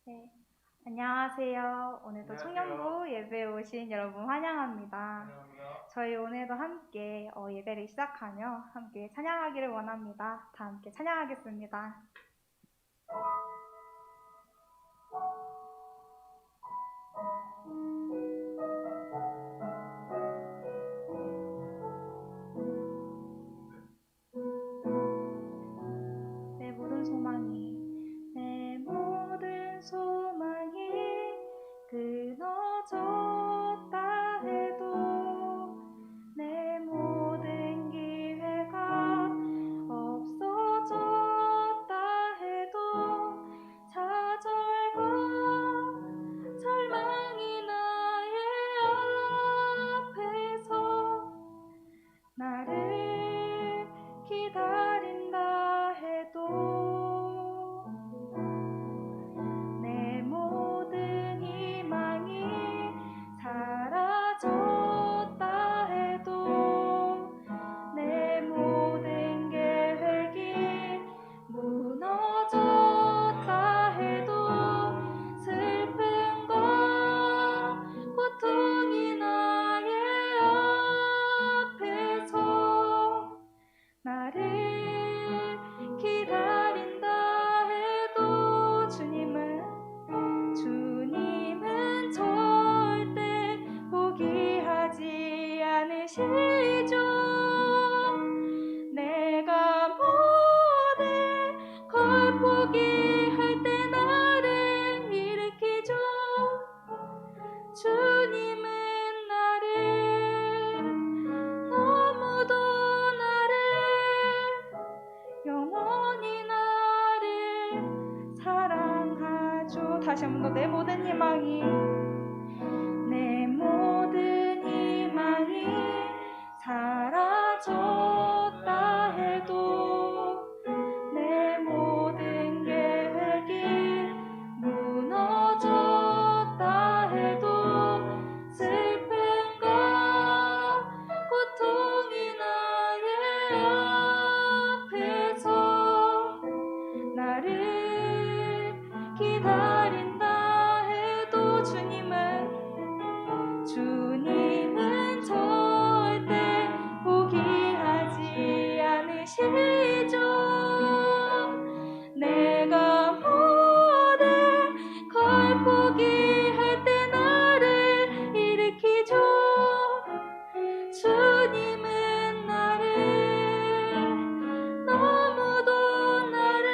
네, 안녕하세요. 오늘도 안녕하세요. 청년부 예배에 오신 여러분 환영합니다. 환영합니다. 저희 오늘도 함께 예배를 시작하며 함께 찬양하기를 원합니다. 다 함께 찬양하겠습니다. 내 모든 소망이 내 모든 소망이 끊어졌다 해도 내 모든 기회가 없어졌다 해도 좌절과 절망이 나의 앞에서 나를 기다린다 해도 내 모든 희망이 사라졌다 해도 내 모든 계획이 무너졌다 해도 슬픔과 고통이 나의 앞에서 나를 기다린다 해도 주님은 절대 포기하지 않으시죠. 내가 모든 걸 포기할 때 나를 일으키죠. 주님은 나를 너무도 나를 영원히 나를 사랑하죠. 다시 한 번 더 내 모든 희망이 사라졌다 해도 내 모든 계획이 무너졌다 해도 슬픔과 고통이 나의 앞에서 나를 기다린다 해도 주님은 절대 포기하지 않으시죠. 내가 모든 걸 포기할 때 나를 일으키죠. 주님은 나를 너무도 나를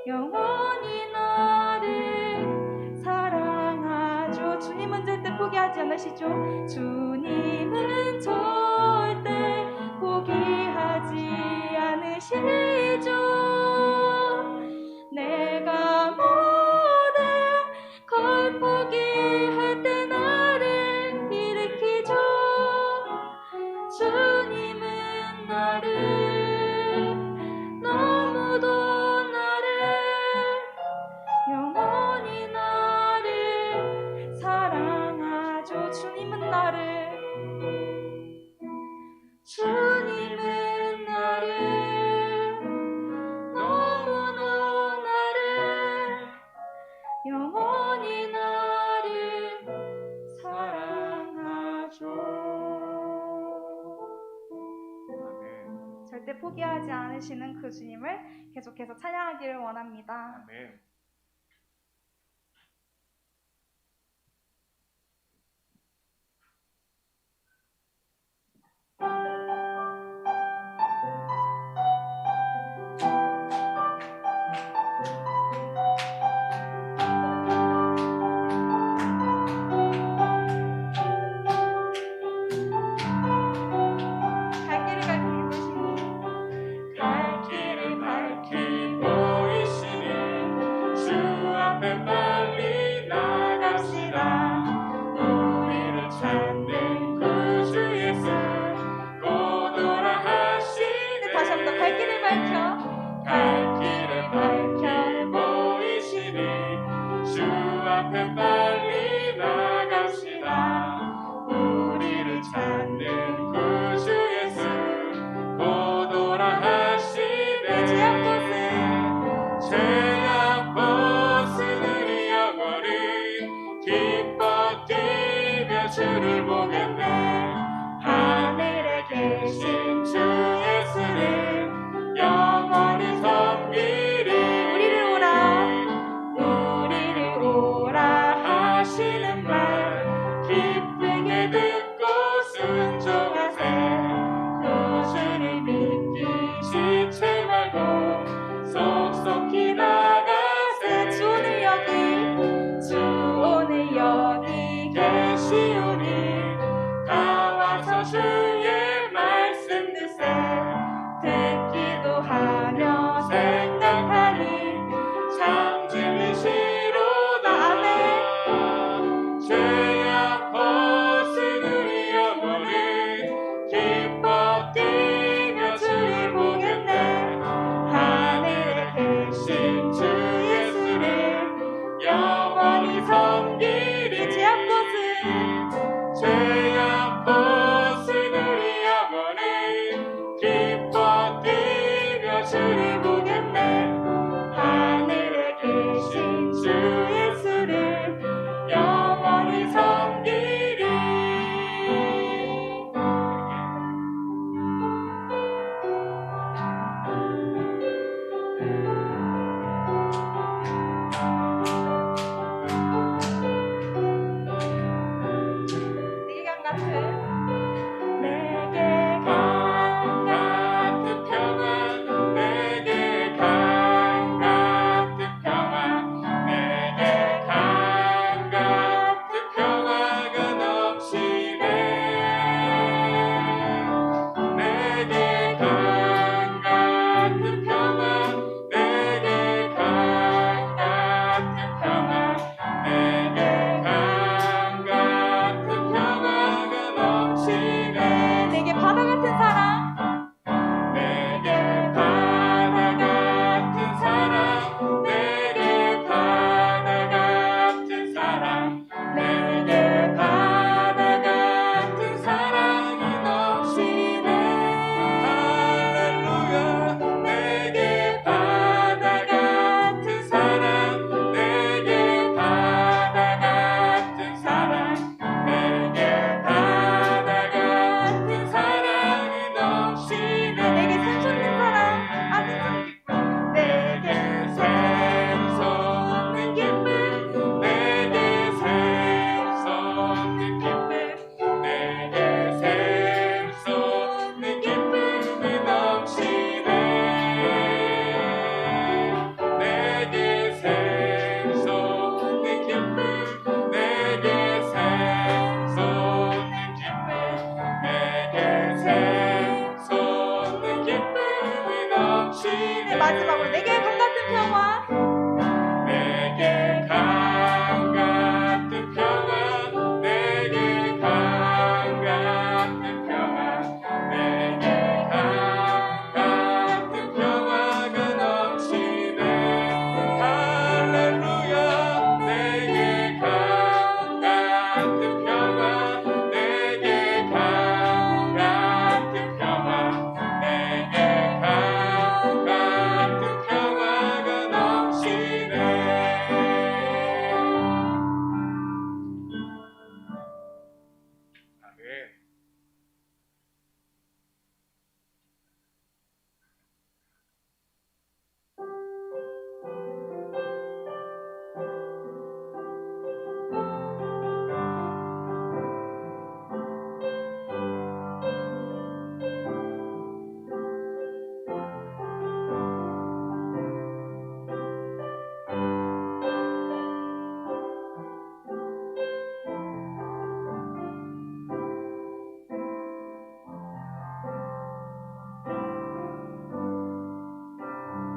영원히 나를 사랑하죠. 주님은 절대 포기하지 않으시죠. 주님은 절대 포기하지 않으시죠. 내가 모든 걸 포기할 때 나를 일으키죠. 주님은 나를 너무도 나를 영원히 나를 사랑하죠. 주님은 나를 너무도 나를 영원히 나를 사랑하죠. 절대 포기하지 않으시는 그 주님을 계속해서 찬양하기를 원합니다. 아멘. 갈 길을 밝히고 있으니 속히 나가세. 주 오늘 여기 계시오니 다 와서 주의 말씀 듣세. 듣기도 하며 생각하니 참 진리시로다. 아멘. 죄악 벗은 우리 영혼은 기뻐 뛰며 주를 보겠네. 하늘에 계신 주 예수를 영원히 섬기리. 죄악 벗은 우리 영혼은 기뻐 뛰며 주를 보겠네. 하늘에 계신 주 예수를 영원히 섬기리. 내게 강 같은 평화, 내게 강 같은 평화, 내게 강 같은 평화가 넘치네. 내게 강 같은 평화, 내게 강 같은 평화, 내게 강 같은 평화가 넘치네. 내게 바다 같은 사랑, 내게 바다 같은 사랑, 내게 바다 같은 사랑, 내게 바다 같은 사랑이 넘치네. 할렐루야. 내게 바다 같은 사랑, 내게 바다 같은 사랑, 내게 바다 같은 사랑이 넘치네. 내게 샘솟는 사랑, 내게 샘솟는 기쁨, 내게 샘솟는 기쁨, 내게 샘솟는 기쁨이 넘치네. 내게 샘솟는 기쁨, 내게 샘솟는 기쁨, 내게 샘솟는 기쁨이 넘치네. 마지막으로 내게 강 같은 평화, 내게 강 같은 평화, 내게 강 같은 평화, 내게 강 같은 평화가 넘치네. 할렐루야. 내게 강 같은 평화, 내게 강 같은 평화, 내게 강 같은 평화가 넘치네. 아멘.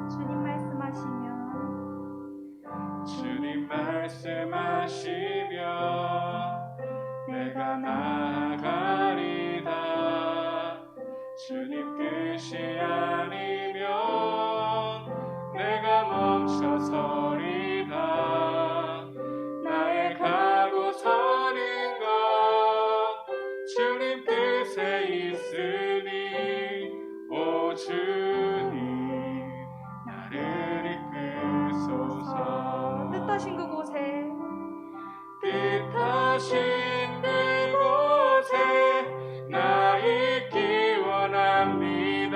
주님 말씀하시면, 주님 말씀하시면 내가 나아가리다. 주님 뜻이 아니면 내가 멈춰서리다. 나의 가고 서는 것 주님 뜻에 있으니 오 주님 나를 이끄소서. 뜻하신 그곳에, 뜻하신 그곳에 나 있기 원합니다.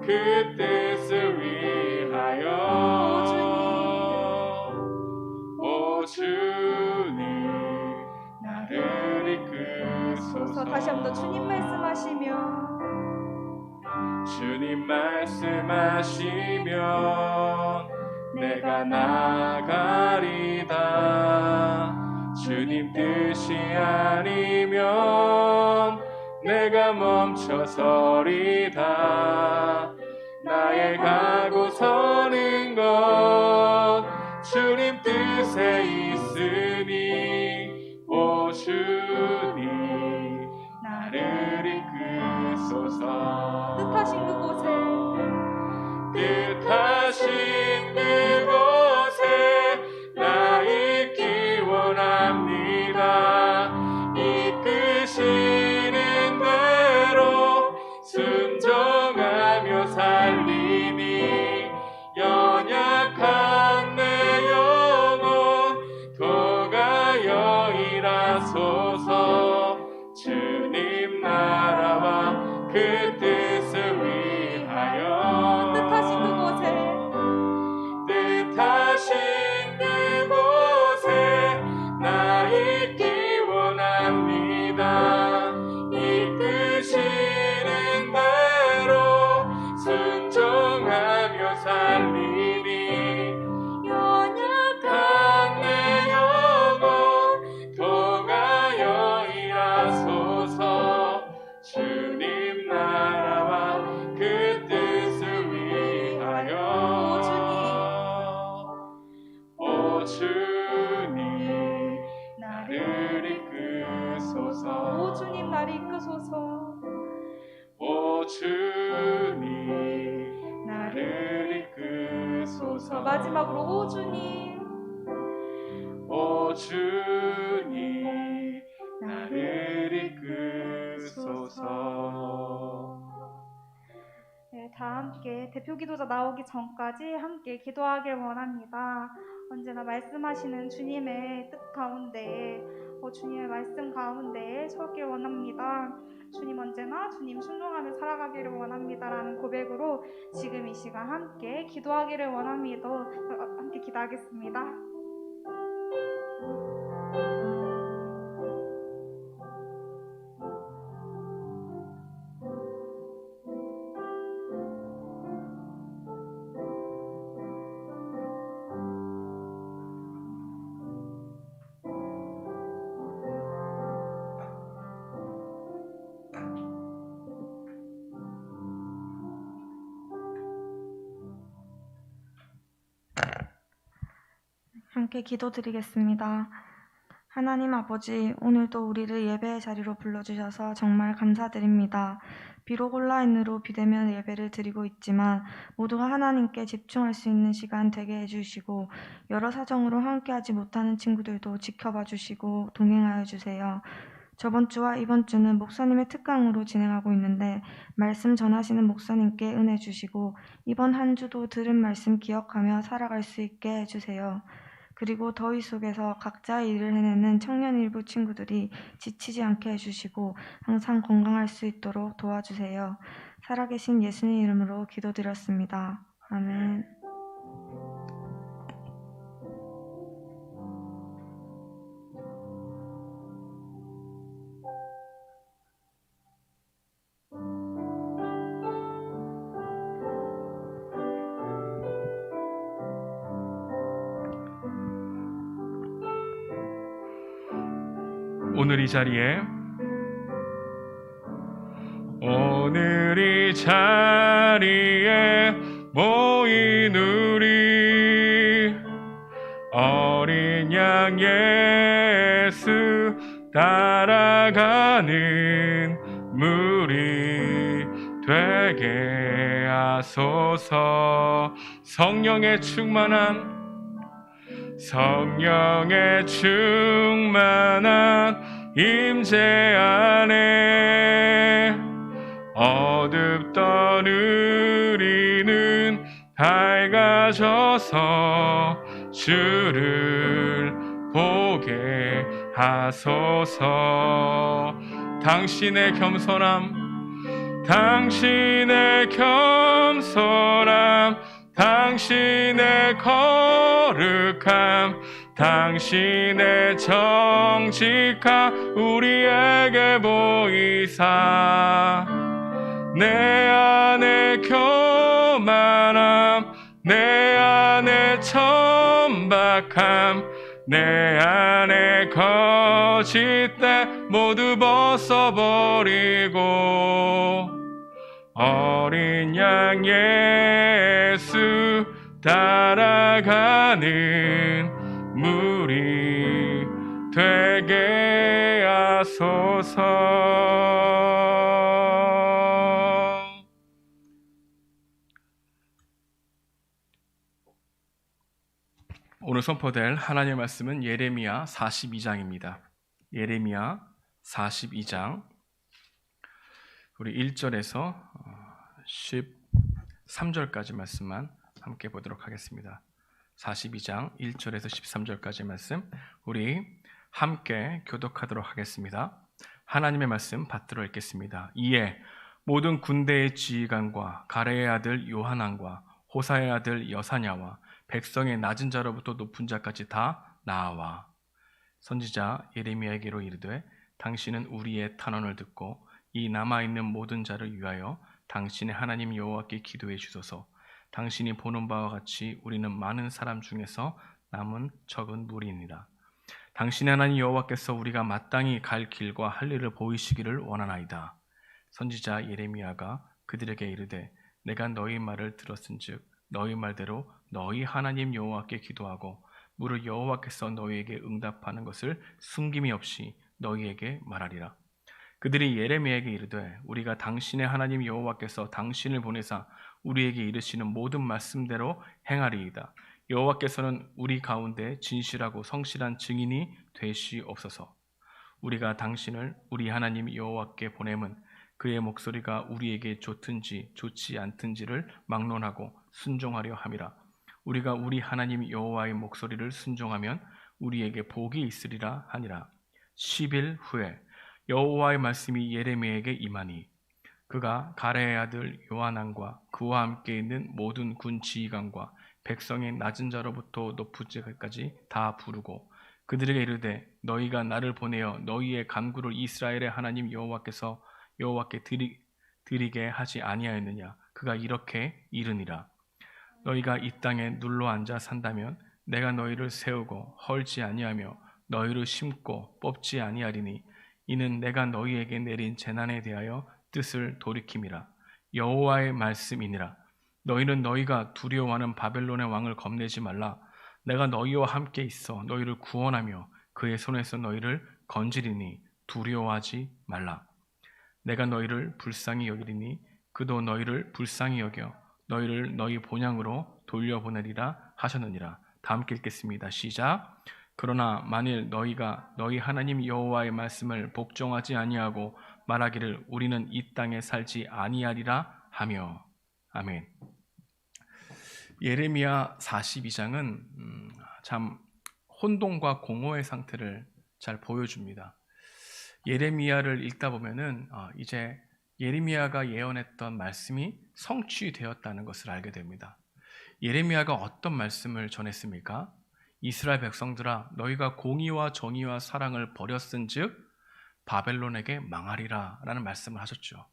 그 뜻을 위하여 오 주님 나를 이끄소서. 다시 한 번 더 주님 말씀하시며 주님 말씀하시면 내가 나가리다. 주님 뜻이 아니면 내가 멈춰서리다. 나의 가고 서는 것 주님 뜻에 있으니 오 주님 나를 이끄소서. 뜻하신 그곳에 나 있기 원합니다. 이끄시는 대로 순종하며 살리니 연약한 내 영혼 도가여 일하소서. 주님 나라와 그 뜻을 위하여 뜻하신 그곳에 나 있기 원합니다. 이끄시는 대로 순종하며 살리니 연약한 내 영혼 도가여 일하소서. 주님 나라와 그 뜻을 위하여 오 주님 나를 이끄소서. 오 주님 나를 이끄소서. 오 주님 나를 이끄소서. 마지막으로 오 주님 오 주님 나를 이끄소서. 네, 다 함께 대표 기도자 나오기 전까지 함께 기도하길 원합니다. 언제나 말씀하시는 주님의 뜻 가운데 주님의 말씀 가운데 서길 원합니다. 주님 언제나 주님 순종하며 살아가기를 원합니다라는 고백으로 지금 이 시간 함께 기도하기를 원합니다. 함께 기도하겠습니다. 함께 기도드리겠습니다. 하나님 아버지, 오늘도 우리를 예배의 자리로 불러주셔서 정말 감사드립니다. 비록 온라인으로 비대면 예배를 드리고 있지만 모두가 하나님께 집중할 수 있는 시간 되게 해주시고 여러 사정으로 함께하지 못하는 친구들도 지켜봐 주시고 동행하여 주세요. 저번 주와 이번 주는 목사님의 특강으로 진행하고 있는데 말씀 전하시는 목사님께 은혜 주시고 이번 한 주도 들은 말씀 기억하며 살아갈 수 있게 해주세요. 그리고 더위 속에서 각자의 일을 해내는 청년 일부 친구들이 지치지 않게 해주시고 항상 건강할 수 있도록 도와주세요. 살아계신 예수님 이름으로 기도드렸습니다. 아멘. 오늘 이 자리에 모인 우리 어린 양 예수 따라가는 무리 되게 하소서. 성령의 충만한 임재 안에 어둡던 우리는 밝아져서 주를 보게 하소서. 당신의 당신의 겸손함, 당신의 거룩함, 당신의 정직함 우리에게 보이사 내 안에 교만함, 내 안에 천박함, 내 안에 거짓됨 모두 벗어버리고 어린 양 예수 따라가는 무리 되게 하소서. 오늘 선포될 하나님의 말씀은 예레미야 42장입니다. 예레미야 42장 우리 1절에서 13절까지 말씀만 함께 보도록 하겠습니다. 42장 1절에서 13절까지 말씀 우리 함께 교독하도록 하겠습니다. 하나님의 말씀 받들어 읽겠습니다. 이에 모든 군대의 지휘관과 가레의 아들 요하난과 호사의 아들 여사냐와 백성의 낮은 자로부터 높은 자까지 다 나아와 선지자 예레미야에게로 이르되 당신은 우리의 탄원을 듣고 이 남아있는 모든 자를 위하여 당신의 하나님 여호와께 기도해 주소서. 당신이 보는 바와 같이 우리는 많은 사람 중에서 남은 적은 무리이니라. 당신의 하나님 여호와께서 우리가 마땅히 갈 길과 할 일을 보이시기를 원하나이다. 선지자 예레미야가 그들에게 이르되 내가 너희 말을 들었은즉 너희 말대로 너희 하나님 여호와께 기도하고 무릇 여호와께서 너희에게 응답하는 것을 숨김이 없이 너희에게 말하리라. 그들이 예레미야에게 이르되 우리가 당신의 하나님 여호와께서 당신을 보내사 우리에게 이르시는 모든 말씀대로 행하리이다. 여호와께서는 우리 가운데 진실하고 성실한 증인이 되시옵소서. 우리가 당신을 우리 하나님 여호와께 보냄은 그의 목소리가 우리에게 좋든지 좋지 않든지를 막론하고 순종하려 함이라. 우리가 우리 하나님 여호와의 목소리를 순종하면 우리에게 복이 있으리라 하니라. 10일 후에 여호와의 말씀이 예레미야에게 임하니 그가 가레의 아들 요하난과 그와 함께 있는 모든 군 지휘관과 백성의 낮은 자로부터 높은 자까지 다 부르고 그들에게 이르되 너희가 나를 보내어 너희의 간구를 이스라엘의 하나님 여호와께 드리게 하지 아니하였느냐. 그가 이렇게 이르니라. 너희가 이 땅에 눌러 앉아 산다면 내가 너희를 세우고 헐지 아니하며 너희를 심고 뽑지 아니하리니 이는 내가 너희에게 내린 재난에 대하여 뜻을 돌이킴이라. 여호와의 말씀이니라. 너희는 너희가 두려워하는 바벨론의 왕을 겁내지 말라. 내가 너희와 함께 있어 너희를 구원하며 그의 손에서 너희를 건지리니 두려워하지 말라. 내가 너희를 불쌍히 여기리니 그도 너희를 불쌍히 여겨 너희를 너희 본향으로 돌려보내리라 하셨느니라. 다 함께 읽겠습니다. 시작. 그러나 만일 너희가 너희 하나님 여호와의 말씀을 복종하지 아니하고 말하기를 우리는 이 땅에 살지 아니하리라 하며. 아멘. 예레미야 42장은 참 혼돈과 공허의 상태를 잘 보여줍니다. 예레미야를 읽다 보면은 이제 예레미야가 예언했던 말씀이 성취되었다는 것을 알게 됩니다. 예레미야가 어떤 말씀을 전했습니까? 이스라엘 백성들아 너희가 공의와 정의와 사랑을 버렸은즉 바벨론에게 망하리라 라는 말씀을 하셨죠.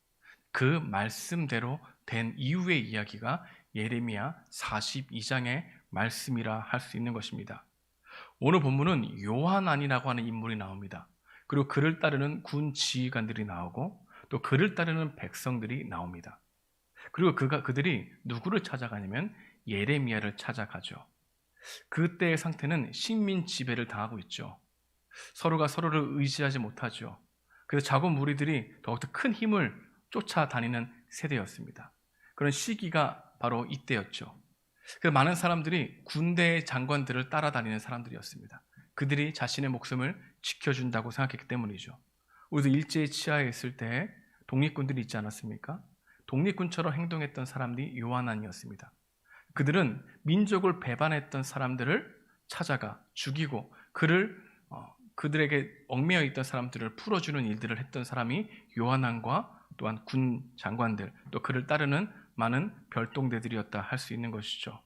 그 말씀대로 된 이후의 이야기가 예레미야 42장의 말씀이라 할 수 있는 것입니다. 오늘 본문은 요하난이라고 하는 인물이 나옵니다. 그리고 그를 따르는 군 지휘관들이 나오고 또 그를 따르는 백성들이 나옵니다. 그리고 그들이 누구를 찾아가냐면 예레미야를 찾아가죠. 그때의 상태는 식민 지배를 당하고 있죠. 서로가 서로를 의지하지 못하죠. 그래서 작은 무리들이 더욱더 큰 힘을 쫓아다니는 세대였습니다. 그런 시기가 바로 이때였죠. 그래서 많은 사람들이 군대의 장관들을 따라다니는 사람들이었습니다. 그들이 자신의 목숨을 지켜준다고 생각했기 때문이죠. 우리도 일제의 치하에 있을 때 독립군들이 있지 않았습니까? 독립군처럼 행동했던 사람들이 요하난이었습니다. 그들은 민족을 배반했던 사람들을 찾아가 죽이고 그들에게 얽매여 있던 사람들을 풀어주는 일들을 했던 사람이 요하난과 또한 군 장관들, 또 그를 따르는 많은 별동대들이었다 할 수 있는 것이죠.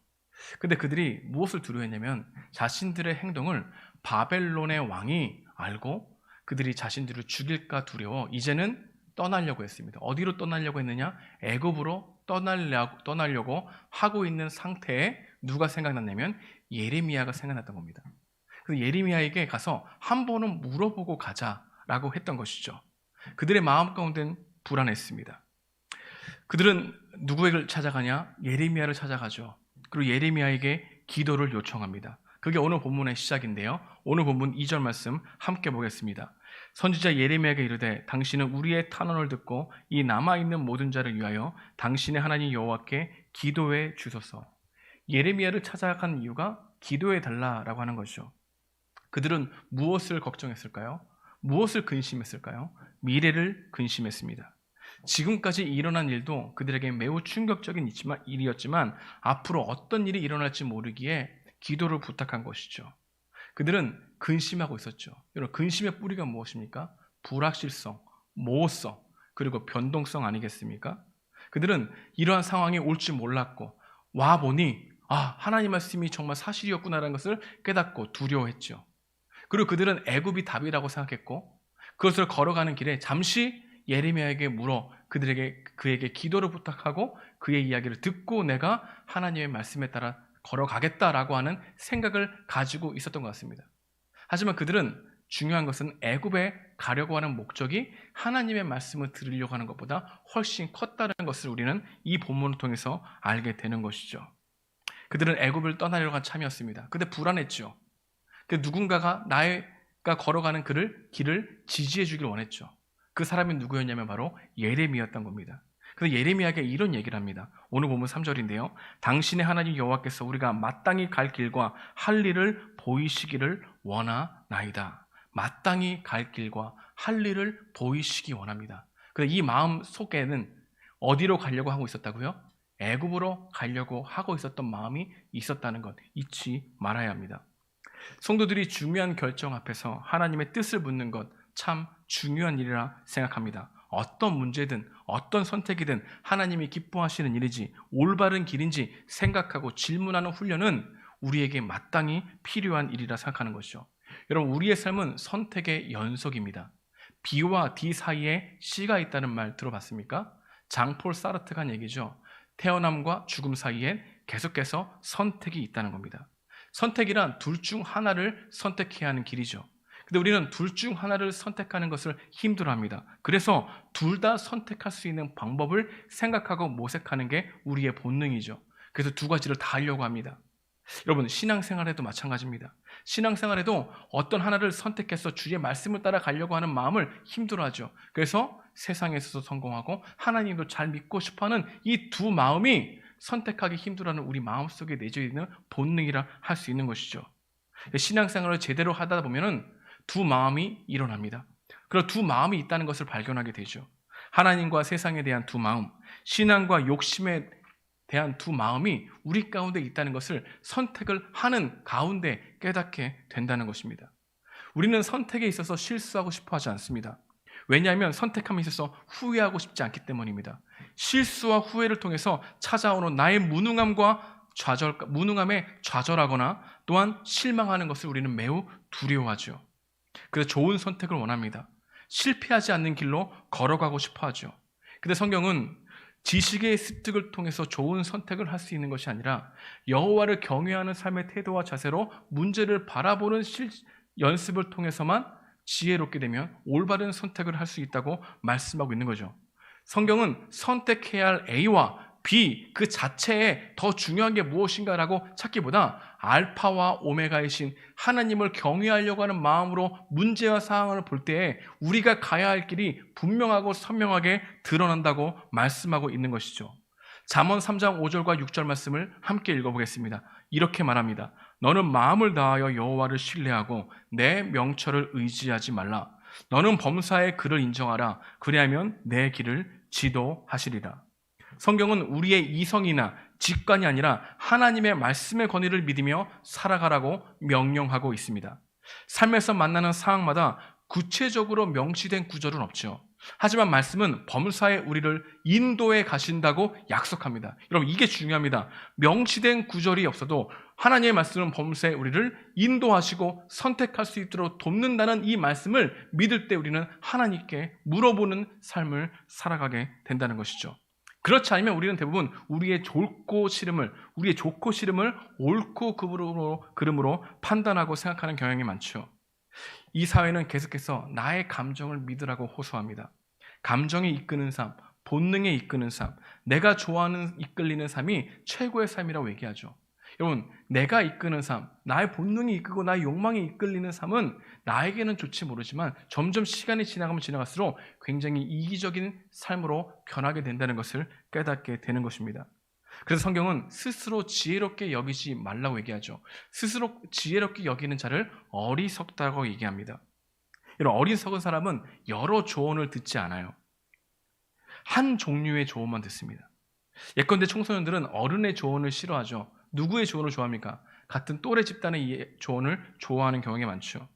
근데 그들이 무엇을 두려워했냐면 자신들의 행동을 바벨론의 왕이 알고 그들이 자신들을 죽일까 두려워 이제는 떠나려고 했습니다. 어디로 떠나려고 했느냐? 애굽으로 떠나려고 하고 있는 상태에 누가 생각났냐면 예레미야가 생각났던 겁니다. 그래서 예레미야에게 가서 한 번은 물어보고 가자라고 했던 것이죠. 그들의 마음 가운데는 불안했습니다. 그들은 누구를 찾아가냐? 예레미야를 찾아가죠. 그리고 예레미야에게 기도를 요청합니다. 그게 오늘 본문의 시작인데요. 오늘 본문 2절 말씀 함께 보겠습니다. 선지자 예레미야에게 이르되 당신은 우리의 탄원을 듣고 이 남아있는 모든 자를 위하여 당신의 하나님 여호와께 기도해 주소서. 예레미야를 찾아간 이유가 기도해 달라라고 하는 것이죠. 그들은 무엇을 걱정했을까요? 무엇을 근심했을까요? 미래를 근심했습니다. 지금까지 일어난 일도 그들에게 매우 충격적인 일이었지만 앞으로 어떤 일이 일어날지 모르기에 기도를 부탁한 것이죠. 그들은 근심하고 있었죠. 여러분, 근심의 뿌리가 무엇입니까? 불확실성, 모호성, 그리고 변동성 아니겠습니까? 그들은 이러한 상황이 올 줄 몰랐고 와보니 하나님 말씀이 정말 사실이었구나라는 것을 깨닫고 두려워했죠. 그리고 그들은 애굽이 답이라고 생각했고 그것을 걸어가는 길에 잠시 예레미야에게 물어 그에게 기도를 부탁하고 그의 이야기를 듣고 내가 하나님의 말씀에 따라 걸어가겠다라고 하는 생각을 가지고 있었던 것 같습니다. 하지만 그들은 중요한 것은 애굽에 가려고 하는 목적이 하나님의 말씀을 들으려고 하는 것보다 훨씬 컸다는 것을 우리는 이 본문을 통해서 알게 되는 것이죠. 그들은 애굽을 떠나려고 한 참이었습니다. 근데 불안했죠. 누군가가 나가 걸어가는 길을 지지해 주길 원했죠. 그 사람이 누구였냐면 바로 예레미야였던 겁니다. 그래서 예레미야에게 이런 얘기를 합니다. 오늘 본문 3절인데요. 당신의 하나님 여호와께서 우리가 마땅히 갈 길과 할 일을 보이시기를 원하나이다. 마땅히 갈 길과 할 일을 보이시기 원합니다. 그래서 이 마음 속에는 어디로 가려고 하고 있었다고요? 애굽으로 가려고 하고 있었던 마음이 있었다는 것 잊지 말아야 합니다. 성도들이 중요한 결정 앞에서 하나님의 뜻을 묻는 것 참 중요한 일이라 생각합니다. 어떤 문제든 어떤 선택이든 하나님이 기뻐하시는 일인지 올바른 길인지 생각하고 질문하는 훈련은 우리에게 마땅히 필요한 일이라 생각하는 것이죠. 여러분, 우리의 삶은 선택의 연속입니다. B와 D 사이에 C가 있다는 말 들어봤습니까? 장폴 사르트가 한 얘기죠. 태어남과 죽음 사이에 계속해서 선택이 있다는 겁니다. 선택이란 둘 중 하나를 선택해야 하는 길이죠. 근데 우리는 둘 중 하나를 선택하는 것을 힘들어합니다. 그래서 둘 다 선택할 수 있는 방법을 생각하고 모색하는 게 우리의 본능이죠. 그래서 두 가지를 다 하려고 합니다. 여러분, 신앙생활에도 마찬가지입니다. 신앙생활에도 어떤 하나를 선택해서 주의 말씀을 따라 가려고 하는 마음을 힘들어하죠. 그래서 세상에서도 성공하고 하나님도 잘 믿고 싶어하는 이 두 마음이 선택하기 힘들어하는 우리 마음속에 내져 있는 본능이라 할 수 있는 것이죠. 신앙생활을 제대로 하다 보면은 두 마음이 일어납니다. 그리고 두 마음이 있다는 것을 발견하게 되죠. 하나님과 세상에 대한 두 마음, 신앙과 욕심에 대한 두 마음이 우리 가운데 있다는 것을 선택을 하는 가운데 깨닫게 된다는 것입니다. 우리는 선택에 있어서 실수하고 싶어 하지 않습니다. 왜냐하면 선택함에 있어서 후회하고 싶지 않기 때문입니다. 실수와 후회를 통해서 찾아오는 나의 무능함에 좌절하거나 또한 실망하는 것을 우리는 매우 두려워하죠. 그래서 좋은 선택을 원합니다. 실패하지 않는 길로 걸어가고 싶어 하죠. 근데 성경은 지식의 습득을 통해서 좋은 선택을 할 수 있는 것이 아니라 여호와를 경외하는 삶의 태도와 자세로 문제를 바라보는 연습을 통해서만 지혜롭게 되면 올바른 선택을 할 수 있다고 말씀하고 있는 거죠. 성경은 선택해야 할 A와 B 그 자체에 더 중요한 게 무엇인가라고 찾기보다 알파와 오메가이신 하나님을 경외하려고 하는 마음으로 문제와 상황을 볼 때에 우리가 가야 할 길이 분명하고 선명하게 드러난다고 말씀하고 있는 것이죠. 잠언 3장 5절과 6절 말씀을 함께 읽어보겠습니다. 이렇게 말합니다. 너는 마음을 다하여 여호와를 신뢰하고 내 명철을 의지하지 말라. 너는 범사의 그를 인정하라. 그리하면 내 길을 지도하시리라. 성경은 우리의 이성이나 직관이 아니라 하나님의 말씀의 권위를 믿으며 살아가라고 명령하고 있습니다. 삶에서 만나는 상황마다 구체적으로 명시된 구절은 없죠. 하지만 말씀은 범사에 우리를 인도해 가신다고 약속합니다. 여러분, 이게 중요합니다. 명시된 구절이 없어도 하나님의 말씀은 범사에 우리를 인도하시고 선택할 수 있도록 돕는다는 이 말씀을 믿을 때 우리는 하나님께 물어보는 삶을 살아가게 된다는 것이죠. 그렇지 않으면 우리는 대부분 우리의 좋고 싫음을 옳고 그름으로 판단하고 생각하는 경향이 많죠. 이 사회는 계속해서 나의 감정을 믿으라고 호소합니다. 감정이 이끄는 삶, 본능에 이끄는 삶, 내가 좋아하는 이끌리는 삶이 최고의 삶이라고 얘기하죠. 여러분, 내가 이끄는 삶, 나의 본능이 이끄고 나의 욕망이 이끌리는 삶은 나에게는 좋지 모르지만 점점 시간이 지나가면 지나갈수록 굉장히 이기적인 삶으로 변하게 된다는 것을 깨닫게 되는 것입니다. 그래서 성경은 스스로 지혜롭게 여기지 말라고 얘기하죠. 스스로 지혜롭게 여기는 자를 어리석다고 얘기합니다. 이런 어리석은 사람은 여러 조언을 듣지 않아요. 한 종류의 조언만 듣습니다. 예컨대 청소년들은 어른의 조언을 싫어하죠. 누구의 조언을 좋아합니까? 같은 또래 집단의 조언을 좋아하는 경우가 많죠.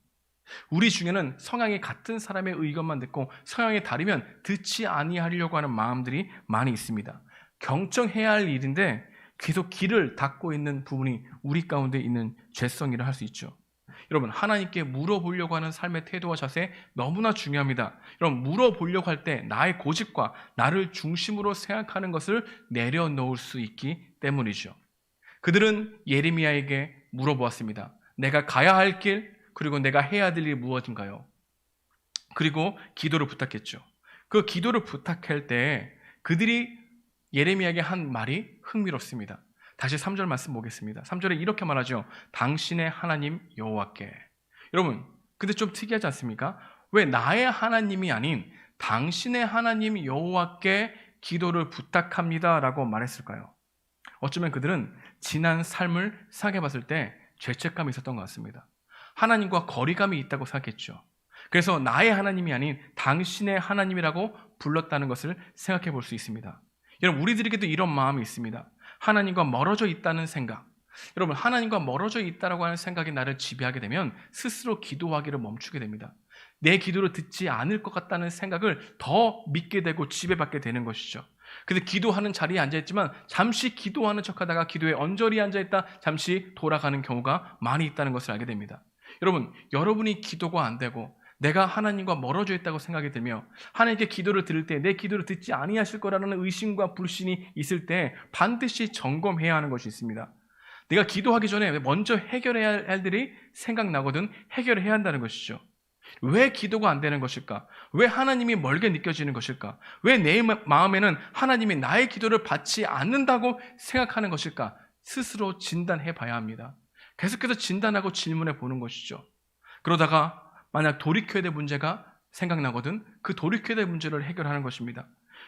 우리 중에는 성향이 같은 사람의 의견만 듣고 성향이 다르면 듣지 아니하려고 하는 마음들이 많이 있습니다. 경청해야 할 일인데 계속 귀를 닫고 있는 부분이 우리 가운데 있는 죄성이라 할 수 있죠. 여러분, 하나님께 물어보려고 하는 삶의 태도와 자세 너무나 중요합니다. 여러분, 물어보려고 할 때 나의 고집과 나를 중심으로 생각하는 것을 내려놓을 수 있기 때문이죠. 그들은 예레미야에게 물어보았습니다. 내가 가야 할 길, 그리고 내가 해야 될 일이 무엇인가요? 그리고 기도를 부탁했죠. 그 기도를 부탁할 때 그들이 예레미야에게 한 말이 흥미롭습니다. 다시 3절 말씀 보겠습니다. 3절에 이렇게 말하죠. 당신의 하나님 여호와께. 여러분, 근데 좀 특이하지 않습니까? 왜 나의 하나님이 아닌 당신의 하나님 여호와께 기도를 부탁합니다 라고 말했을까요? 어쩌면 그들은 지난 삶을 생각해 봤을 때 죄책감이 있었던 것 같습니다. 하나님과 거리감이 있다고 생각했죠. 그래서 나의 하나님이 아닌 당신의 하나님이라고 불렀다는 것을 생각해 볼 수 있습니다. 여러분, 우리들에게도 이런 마음이 있습니다. 하나님과 멀어져 있다는 생각. 여러분, 하나님과 멀어져 있다라고 하는 생각이 나를 지배하게 되면 스스로 기도하기를 멈추게 됩니다. 내 기도를 듣지 않을 것 같다는 생각을 더 믿게 되고 지배받게 되는 것이죠. 그래서 기도하는 자리에 앉아있지만 잠시 기도하는 척하다가 기도에 언저리 앉아있다 잠시 돌아가는 경우가 많이 있다는 것을 알게 됩니다. 여러분, 여러분이 기도가 안 되고 내가 하나님과 멀어져 있다고 생각이 들며 하나님께 기도를 드릴 때 내 기도를 듣지 아니하실 거라는 의심과 불신이 있을 때 반드시 점검해야 하는 것이 있습니다. 내가 기도하기 전에 먼저 해결해야 할 일들이 생각나거든 해결해야 한다는 것이죠. 왜 기도가 안 되는 것일까? 왜 하나님이 멀게 느껴지는 것일까? 왜 내 마음에는 하나님이 나의 기도를 받지 않는다고 생각하는 것일까? 스스로 진단해 봐야 합니다. 계속해서 진단하고 질문해 보는 것이죠. 그러다가 만약 돌이켜야 될 문제가 생각나거든 그 돌이켜야 될 문제를 해결하는 것입니다.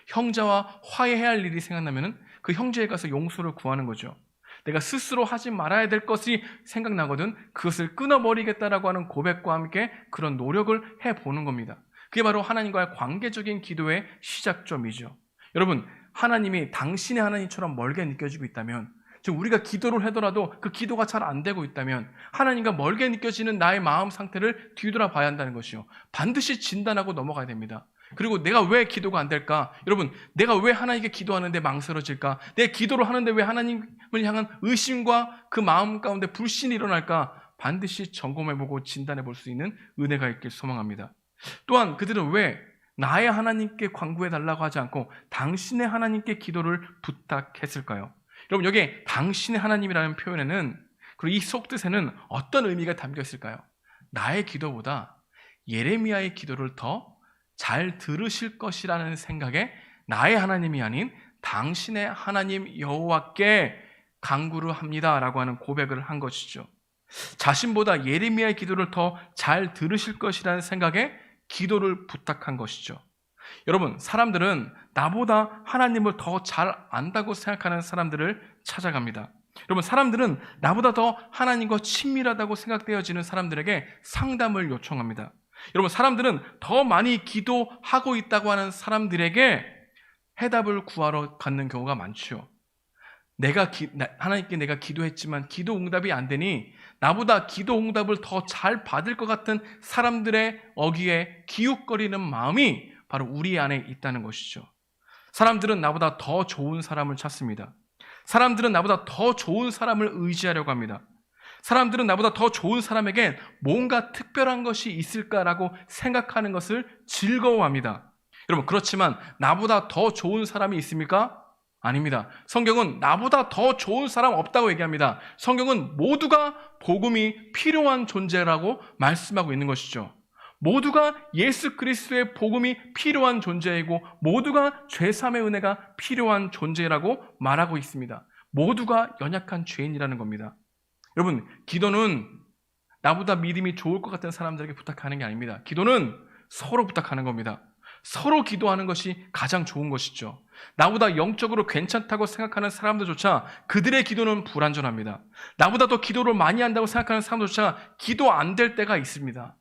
형제와 화해해야 할 일이 생각나면 그 형제에 가서 용서를 구하는 거죠. 내가 스스로 하지 말아야 될 것이 생각나거든 그것을 끊어버리겠다라고 하는 고백과 함께 그런 노력을 해보는 겁니다. 그게 바로 하나님과의 관계적인 기도의 시작점이죠. 여러분, 하나님이 당신의 하나님처럼 멀게 느껴지고 있다면, 즉 우리가 기도를 하더라도 그 기도가 잘 안 되고 있다면 하나님과 멀게 느껴지는 나의 마음 상태를 뒤돌아봐야 한다는 것이요. 반드시 진단하고 넘어가야 됩니다. 그리고 내가 왜 기도가 안 될까? 여러분, 내가 왜 하나님께 기도하는데 망설여질까? 내 기도를 하는데 왜 하나님을 향한 의심과 그 마음 가운데 불신이 일어날까? 반드시 점검해보고 진단해볼 수 있는 은혜가 있길 소망합니다. 또한 그들은 왜 나의 하나님께 간구해달라고 하지 않고 당신의 하나님께 기도를 부탁했을까요? 여러분, 여기에 당신의 하나님이라는 표현에는, 그리고 이 속뜻에는 어떤 의미가 담겨 있을까요? 나의 기도보다 예레미야의 기도를 더 잘 들으실 것이라는 생각에 나의 하나님이 아닌 당신의 하나님 여호와께 간구를 합니다라고 하는 고백을 한 것이죠. 자신보다 예레미야의 기도를 더 잘 들으실 것이라는 생각에 기도를 부탁한 것이죠. 여러분, 사람들은 나보다 하나님을 더 잘 안다고 생각하는 사람들을 찾아갑니다. 여러분, 사람들은 나보다 더 하나님과 친밀하다고 생각되어지는 사람들에게 상담을 요청합니다. 여러분, 사람들은 더 많이 기도하고 있다고 하는 사람들에게 해답을 구하러 가는 경우가 많죠. 하나님께 내가 기도했지만 기도 응답이 안 되니 나보다 기도 응답을 더 잘 받을 것 같은 사람들의 어기에 기웃거리는 마음이 바로 우리 안에 있다는 것이죠. 사람들은 나보다 더 좋은 사람을 찾습니다. 사람들은 나보다 더 좋은 사람을 의지하려고 합니다. 사람들은 나보다 더 좋은 사람에게 뭔가 특별한 것이 있을까라고 생각하는 것을 즐거워합니다. 여러분, 그렇지만 나보다 더 좋은 사람이 있습니까? 아닙니다. 성경은 나보다 더 좋은 사람 없다고 얘기합니다. 성경은 모두가 복음이 필요한 존재라고 말씀하고 있는 것이죠. 모두가 예수 그리스도의 복음이 필요한 존재이고 모두가 죄사함의 은혜가 필요한 존재라고 말하고 있습니다. 모두가 연약한 죄인이라는 겁니다. 여러분, 기도는 나보다 믿음이 좋을 것 같은 사람들에게 부탁하는 게 아닙니다. 기도는 서로 부탁하는 겁니다. 서로 기도하는 것이 가장 좋은 것이죠. 나보다 영적으로 괜찮다고 생각하는 사람들조차 그들의 기도는 불완전합니다. 나보다 더 기도를 많이 한다고 생각하는 사람들조차 기도 안 될 때가 있습니다.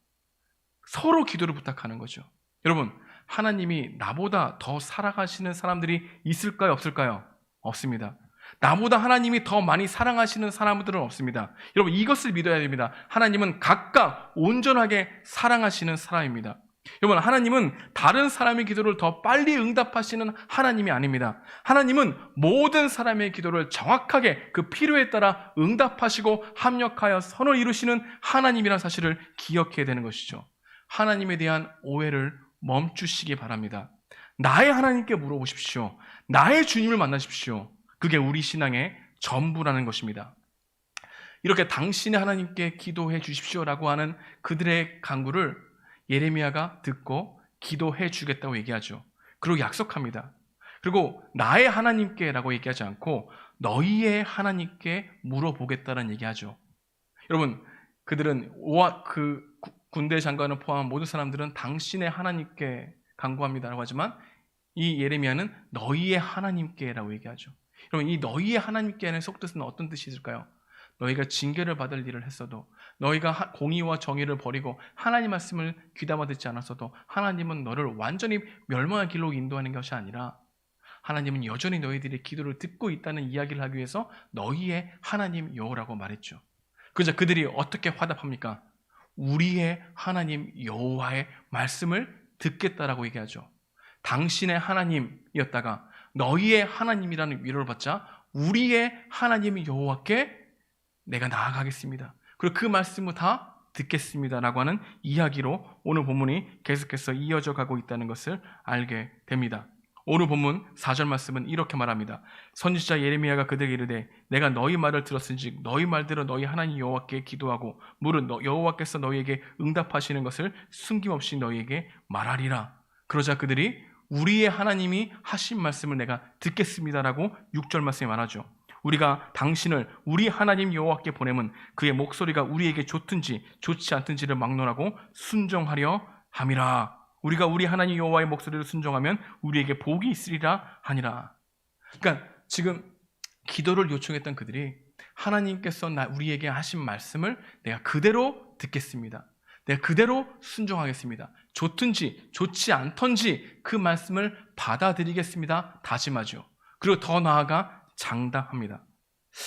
서로 기도를 부탁하는 거죠. 여러분, 하나님이 나보다 더 사랑하시는 사람들이 있을까요? 없을까요? 없습니다. 나보다 하나님이 더 많이 사랑하시는 사람들은 없습니다. 여러분, 이것을 믿어야 됩니다. 하나님은 각각 온전하게 사랑하시는 사람입니다. 여러분, 하나님은 다른 사람의 기도를 더 빨리 응답하시는 하나님이 아닙니다. 하나님은 모든 사람의 기도를 정확하게 그 필요에 따라 응답하시고 합력하여 선을 이루시는 하나님이라는 사실을 기억해야 되는 것이죠. 하나님에 대한 오해를 멈추시기 바랍니다. 나의 하나님께 물어보십시오. 나의 주님을 만나십시오. 그게 우리 신앙의 전부라는 것입니다. 이렇게 당신의 하나님께 기도해 주십시오라고 하는 그들의 간구를 예레미야가 듣고 기도해 주겠다고 얘기하죠. 그리고 약속합니다. 그리고 나의 하나님께라고 얘기하지 않고 너희의 하나님께 물어보겠다는 얘기하죠. 여러분, 그들은 군대 장관을 포함한 모든 사람들은 당신의 하나님께 간구합니다라고 하지만 이 예레미야는 너희의 하나님께라고 얘기하죠. 여러분, 이 너희의 하나님께는 속뜻은 어떤 뜻이 있을까요? 너희가 징계를 받을 일을 했어도, 너희가 공의와 정의를 버리고 하나님 말씀을 귀담아 듣지 않았어도 하나님은 너를 완전히 멸망의 길로 인도하는 것이 아니라 하나님은 여전히 너희들의 기도를 듣고 있다는 이야기를 하기 위해서 너희의 하나님 여호와라고 말했죠. 그래서 그들이 어떻게 화답합니까? 우리의 하나님 여호와의 말씀을 듣겠다라고 얘기하죠. 당신의 하나님이었다가 너희의 하나님이라는 위로를 받자 우리의 하나님 여호와께 내가 나아가겠습니다. 그리고 그 말씀을 다 듣겠습니다라고 하는 이야기로 오늘 본문이 계속해서 이어져 가고 있다는 것을 알게 됩니다. 오늘 본문 4절 말씀은 이렇게 말합니다. 선지자 예레미야가 그들에게 이르되 내가 너희 말을 들었은즉 너희 말대로 너희 하나님 여호와께 기도하고 물은 여호와께서 너희에게 응답하시는 것을 숨김없이 너희에게 말하리라. 그러자 그들이 우리의 하나님이 하신 말씀을 내가 듣겠습니다라고 6절 말씀에 말하죠. 우리가 당신을 우리 하나님 여호와께 보내면 그의 목소리가 우리에게 좋든지 좋지 않든지를 막론하고 순종하려 함이라. 우리가 우리 하나님 여호와의 목소리를 순종하면 우리에게 복이 있으리라 하니라. 그러니까 지금 기도를 요청했던 그들이 하나님께서 우리에게 하신 말씀을 내가 그대로 듣겠습니다. 내가 그대로 순종하겠습니다. 좋든지 좋지 않던지 그 말씀을 받아들이겠습니다. 다짐하죠. 그리고 더 나아가 장담합니다.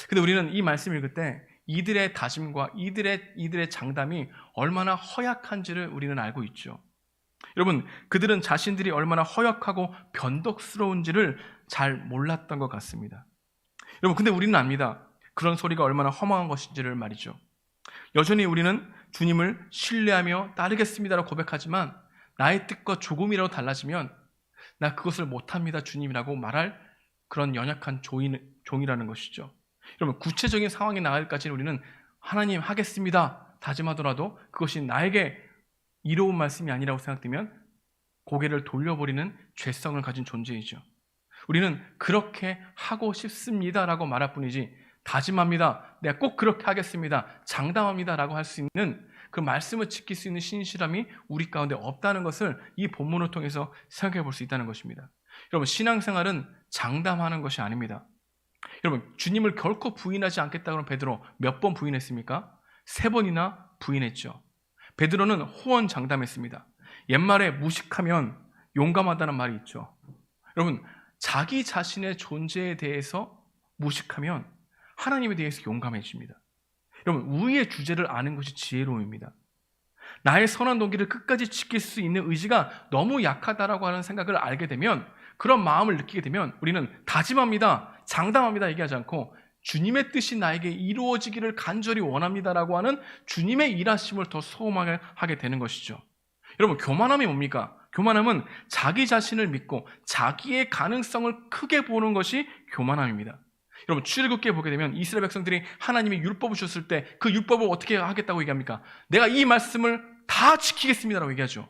근데 우리는 이 말씀을 읽을 때 이들의 다짐과 이들의 장담이 얼마나 허약한지를 우리는 알고 있죠. 여러분, 그들은 자신들이 얼마나 허약하고 변덕스러운지를 잘 몰랐던 것 같습니다. 여러분, 근데 우리는 압니다. 그런 소리가 얼마나 허망한 것인지를 말이죠. 여전히 우리는 주님을 신뢰하며 따르겠습니다라고 고백하지만 나의 뜻과 조금이라도 달라지면 나 그것을 못합니다 주님이라고 말할 그런 연약한 종이라는 것이죠. 여러분, 구체적인 상황에 나갈까지는 우리는 하나님 하겠습니다 다짐하더라도 그것이 나에게 이로운 말씀이 아니라고 생각되면 고개를 돌려버리는 죄성을 가진 존재이죠. 우리는 그렇게 하고 싶습니다라고 말할 뿐이지 다짐합니다, 내가 꼭 그렇게 하겠습니다, 장담합니다라고 할 수 있는 그 말씀을 지킬 수 있는 신실함이 우리 가운데 없다는 것을 이 본문을 통해서 생각해 볼 수 있다는 것입니다. 여러분, 신앙생활은 장담하는 것이 아닙니다. 여러분, 주님을 결코 부인하지 않겠다고 하는 베드로 몇 번 부인했습니까? 3번이나 부인했죠. 베드로는 호언장담했습니다. 옛말에 무식하면 용감하다는 말이 있죠. 여러분, 자기 자신의 존재에 대해서 무식하면 하나님에 대해서 용감해집니다. 여러분, 우리의 주제를 아는 것이 지혜로움입니다. 나의 선한 동기를 끝까지 지킬 수 있는 의지가 너무 약하다라고 하는 생각을 알게 되면, 그런 마음을 느끼게 되면 우리는 다짐합니다, 장담합니다 얘기하지 않고 주님의 뜻이 나에게 이루어지기를 간절히 원합니다라고 하는 주님의 일하심을 더 소망하게 하게 되는 것이죠. 여러분, 교만함이 뭡니까? 교만함은 자기 자신을 믿고 자기의 가능성을 크게 보는 것이 교만함입니다. 여러분, 출애굽기에 보게 되면 이스라엘 백성들이 하나님이 율법을 주셨을 때 그 율법을 어떻게 하겠다고 얘기합니까? 내가 이 말씀을 다 지키겠습니다라고 얘기하죠.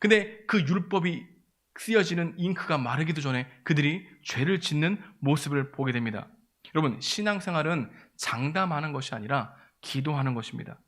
근데 그 율법이 쓰여지는 잉크가 마르기도 전에 그들이 죄를 짓는 모습을 보게 됩니다. 여러분, 신앙생활은 장담하는 것이 아니라 기도하는 것입니다.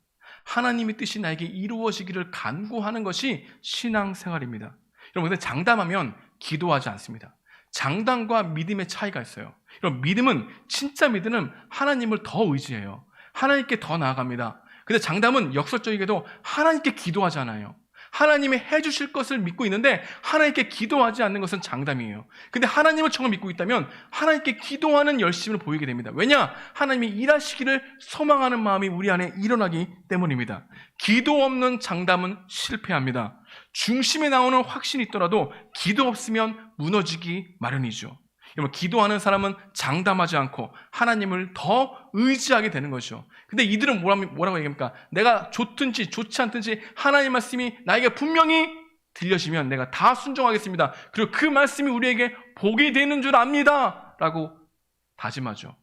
하나님의 뜻이 나에게 이루어지기를 간구하는 것이 신앙생활입니다. 여러분, 근데 장담하면 기도하지 않습니다. 장담과 믿음의 차이가 있어요. 여러분, 믿음은, 진짜 믿음은 하나님을 더 의지해요. 하나님께 더 나아갑니다. 근데 장담은 역설적이게도 하나님께 기도하지 않아요. 하나님이 해주실 것을 믿고 있는데 하나님께 기도하지 않는 것은 장담이에요. 근데 하나님을 정말 믿고 있다면 하나님께 기도하는 열심을 보이게 됩니다. 왜냐? 하나님이 일하시기를 소망하는 마음이 우리 안에 일어나기 때문입니다. 기도 없는 장담은 실패합니다. 중심에 나오는 확신이 있더라도 기도 없으면 무너지기 마련이죠. 여러분, 기도하는 사람은 장담하지 않고 하나님을 더 의지하게 되는 것이죠. 근데 이들은 뭐라고 얘기합니까? 내가 좋든지 좋지 않든지 하나님 말씀이 나에게 분명히 들려지면 내가 다 순종하겠습니다. 그리고 그 말씀이 우리에게 복이 되는 줄 압니다 라고 다짐하죠.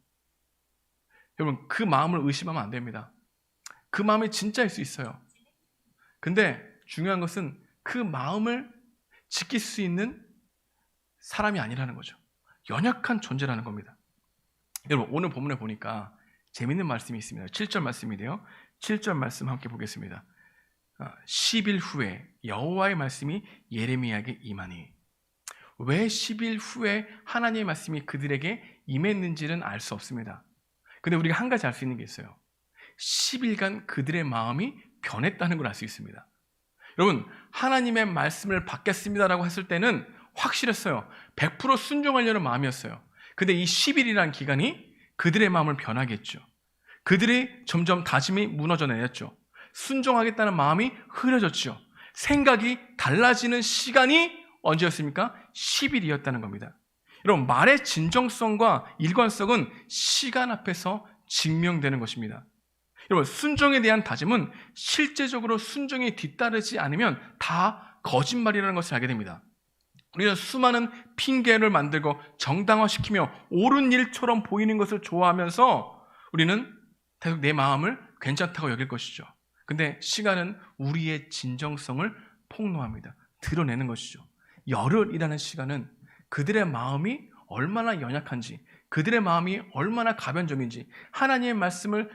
여러분, 그 마음을 의심하면 안 됩니다. 그 마음이 진짜일 수 있어요. 근데 중요한 것은 그 마음을 지킬 수 있는 사람이 아니라는 거죠. 연약한 존재라는 겁니다. 여러분, 오늘 본문에 보니까 재밌는 말씀이 있습니다. 7절 말씀인데요. 7절 말씀 함께 보겠습니다. 10일 후에 여호와의 말씀이 예레미야에게 임하니. 왜 10일 후에 하나님의 말씀이 그들에게 임했는지는 알 수 없습니다. 근데 우리가 한 가지 알 수 있는 게 있어요. 10일간 그들의 마음이 변했다는 걸 알 수 있습니다. 여러분, 하나님의 말씀을 받겠습니다라고 했을 때는 확실했어요. 100% 순종하려는 마음이었어요. 근데 이 10일이라는 기간이 그들의 마음을 변하게 했죠. 그들이 점점 다짐이 무너져 내렸죠. 순종하겠다는 마음이 흐려졌죠. 생각이 달라지는 시간이 언제였습니까? 10일이었다는 겁니다. 여러분, 말의 진정성과 일관성은 시간 앞에서 증명되는 것입니다. 여러분, 순종에 대한 다짐은 실제적으로 순종에 뒤따르지 않으면 다 거짓말이라는 것을 알게 됩니다. 우리는 수많은 핑계를 만들고 정당화시키며 옳은 일처럼 보이는 것을 좋아하면서 우리는 계속 내 마음을 괜찮다고 여길 것이죠. 근데 시간은 우리의 진정성을 폭로합니다. 드러내는 것이죠. 열흘이라는 시간은 그들의 마음이 얼마나 연약한지, 그들의 마음이 얼마나 가변점인지, 하나님의 말씀을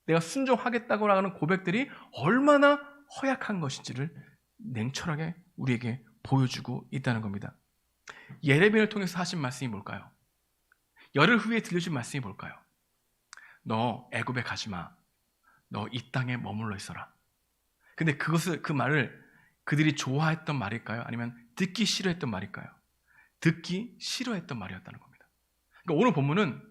내가 순종하겠다고 하는 고백들이 얼마나 허약한 것인지를 냉철하게 우리에게 보여주고 있다는 겁니다. 예레미야를 통해서 하신 말씀이 뭘까요? 열흘 후에 들려준 말씀이 뭘까요? 너 애굽에 가지 마. 너 이 땅에 머물러 있어라. 근데 그 말을 그들이 좋아했던 말일까요? 아니면 듣기 싫어했던 말일까요? 듣기 싫어했던 말이었다는 겁니다. 그러니까 오늘 본문은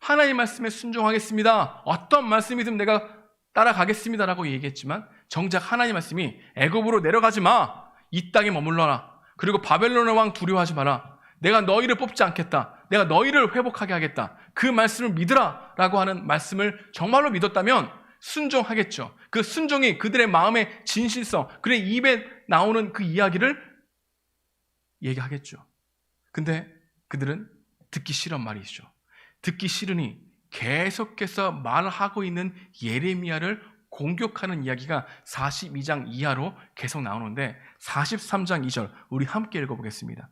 하나님의 말씀에 순종하겠습니다. 어떤 말씀이든 내가 따라가겠습니다라고 얘기했지만 정작 하나님의 말씀이 애굽으로 내려가지 마. 이 땅에 머물러라. 그리고 바벨론의 왕 두려워하지 마라. 내가 너희를 뽑지 않겠다. 내가 너희를 회복하게 하겠다. 그 말씀을 믿으라 라고 하는 말씀을 정말로 믿었다면 순종하겠죠. 그 순종이 그들의 마음의 진실성, 그들의 입에 나오는 그 이야기를 얘기하겠죠. 근데 그들은 듣기 싫은 말이죠. 듣기 싫으니 계속해서 말하고 있는 예레미야를 공격하는 이야기가 42장 이하로 계속 나오는데 43장 2절 우리 함께 읽어보겠습니다.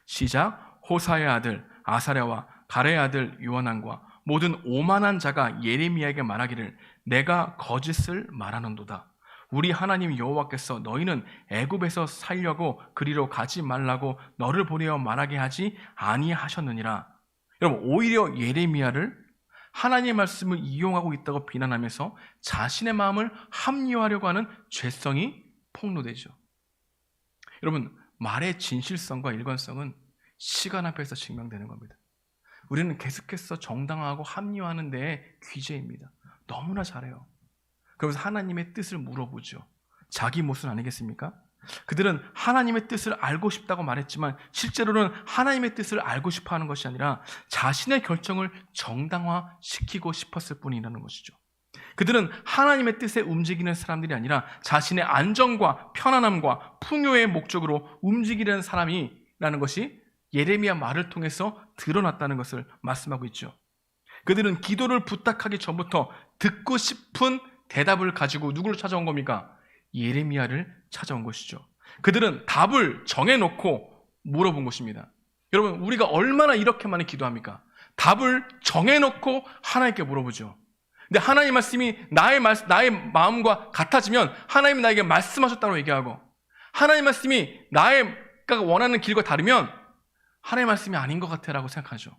시작. 호사의 아들 아사랴와 가레의 아들 요하난과 모든 오만한 자가 예레미야에게 말하기를 내가 거짓을 말하는도다. 우리 하나님 여호와께서 너희는 애굽에서 살려고 그리로 가지 말라고 너를 보내어 말하게 하지 아니하셨느니라. 여러분, 오히려 예레미야를 하나님의 말씀을 이용하고 있다고 비난하면서 자신의 마음을 합리화하려고 하는 죄성이 폭로되죠. 여러분, 말의 진실성과 일관성은 시간 앞에서 증명되는 겁니다. 우리는 계속해서 정당화하고 합리화하는 데에 귀재입니다. 너무나 잘해요. 그러면서 하나님의 뜻을 물어보죠. 자기 모순 아니겠습니까? 그들은 하나님의 뜻을 알고 싶다고 말했지만 실제로는 하나님의 뜻을 알고 싶어하는 것이 아니라 자신의 결정을 정당화시키고 싶었을 뿐이라는 것이죠. 그들은 하나님의 뜻에 움직이는 사람들이 아니라 자신의 안정과 편안함과 풍요의 목적으로 움직이려는 사람이라는 것이 예레미야 말을 통해서 드러났다는 것을 말씀하고 있죠. 그들은 기도를 부탁하기 전부터 듣고 싶은 대답을 가지고 누구를 찾아온 겁니까? 예레미야를 찾아온 것이죠. 그들은 답을 정해놓고 물어본 것입니다. 여러분, 우리가 얼마나 이렇게 많이 기도합니까? 답을 정해놓고 하나님께 물어보죠. 근데 하나님 말씀이 나의 마음과 같아지면 하나님이 나에게 말씀하셨다고 얘기하고, 하나님 말씀이 나가 원하는 길과 다르면 하나님 말씀이 아닌 것 같아라고 생각하죠.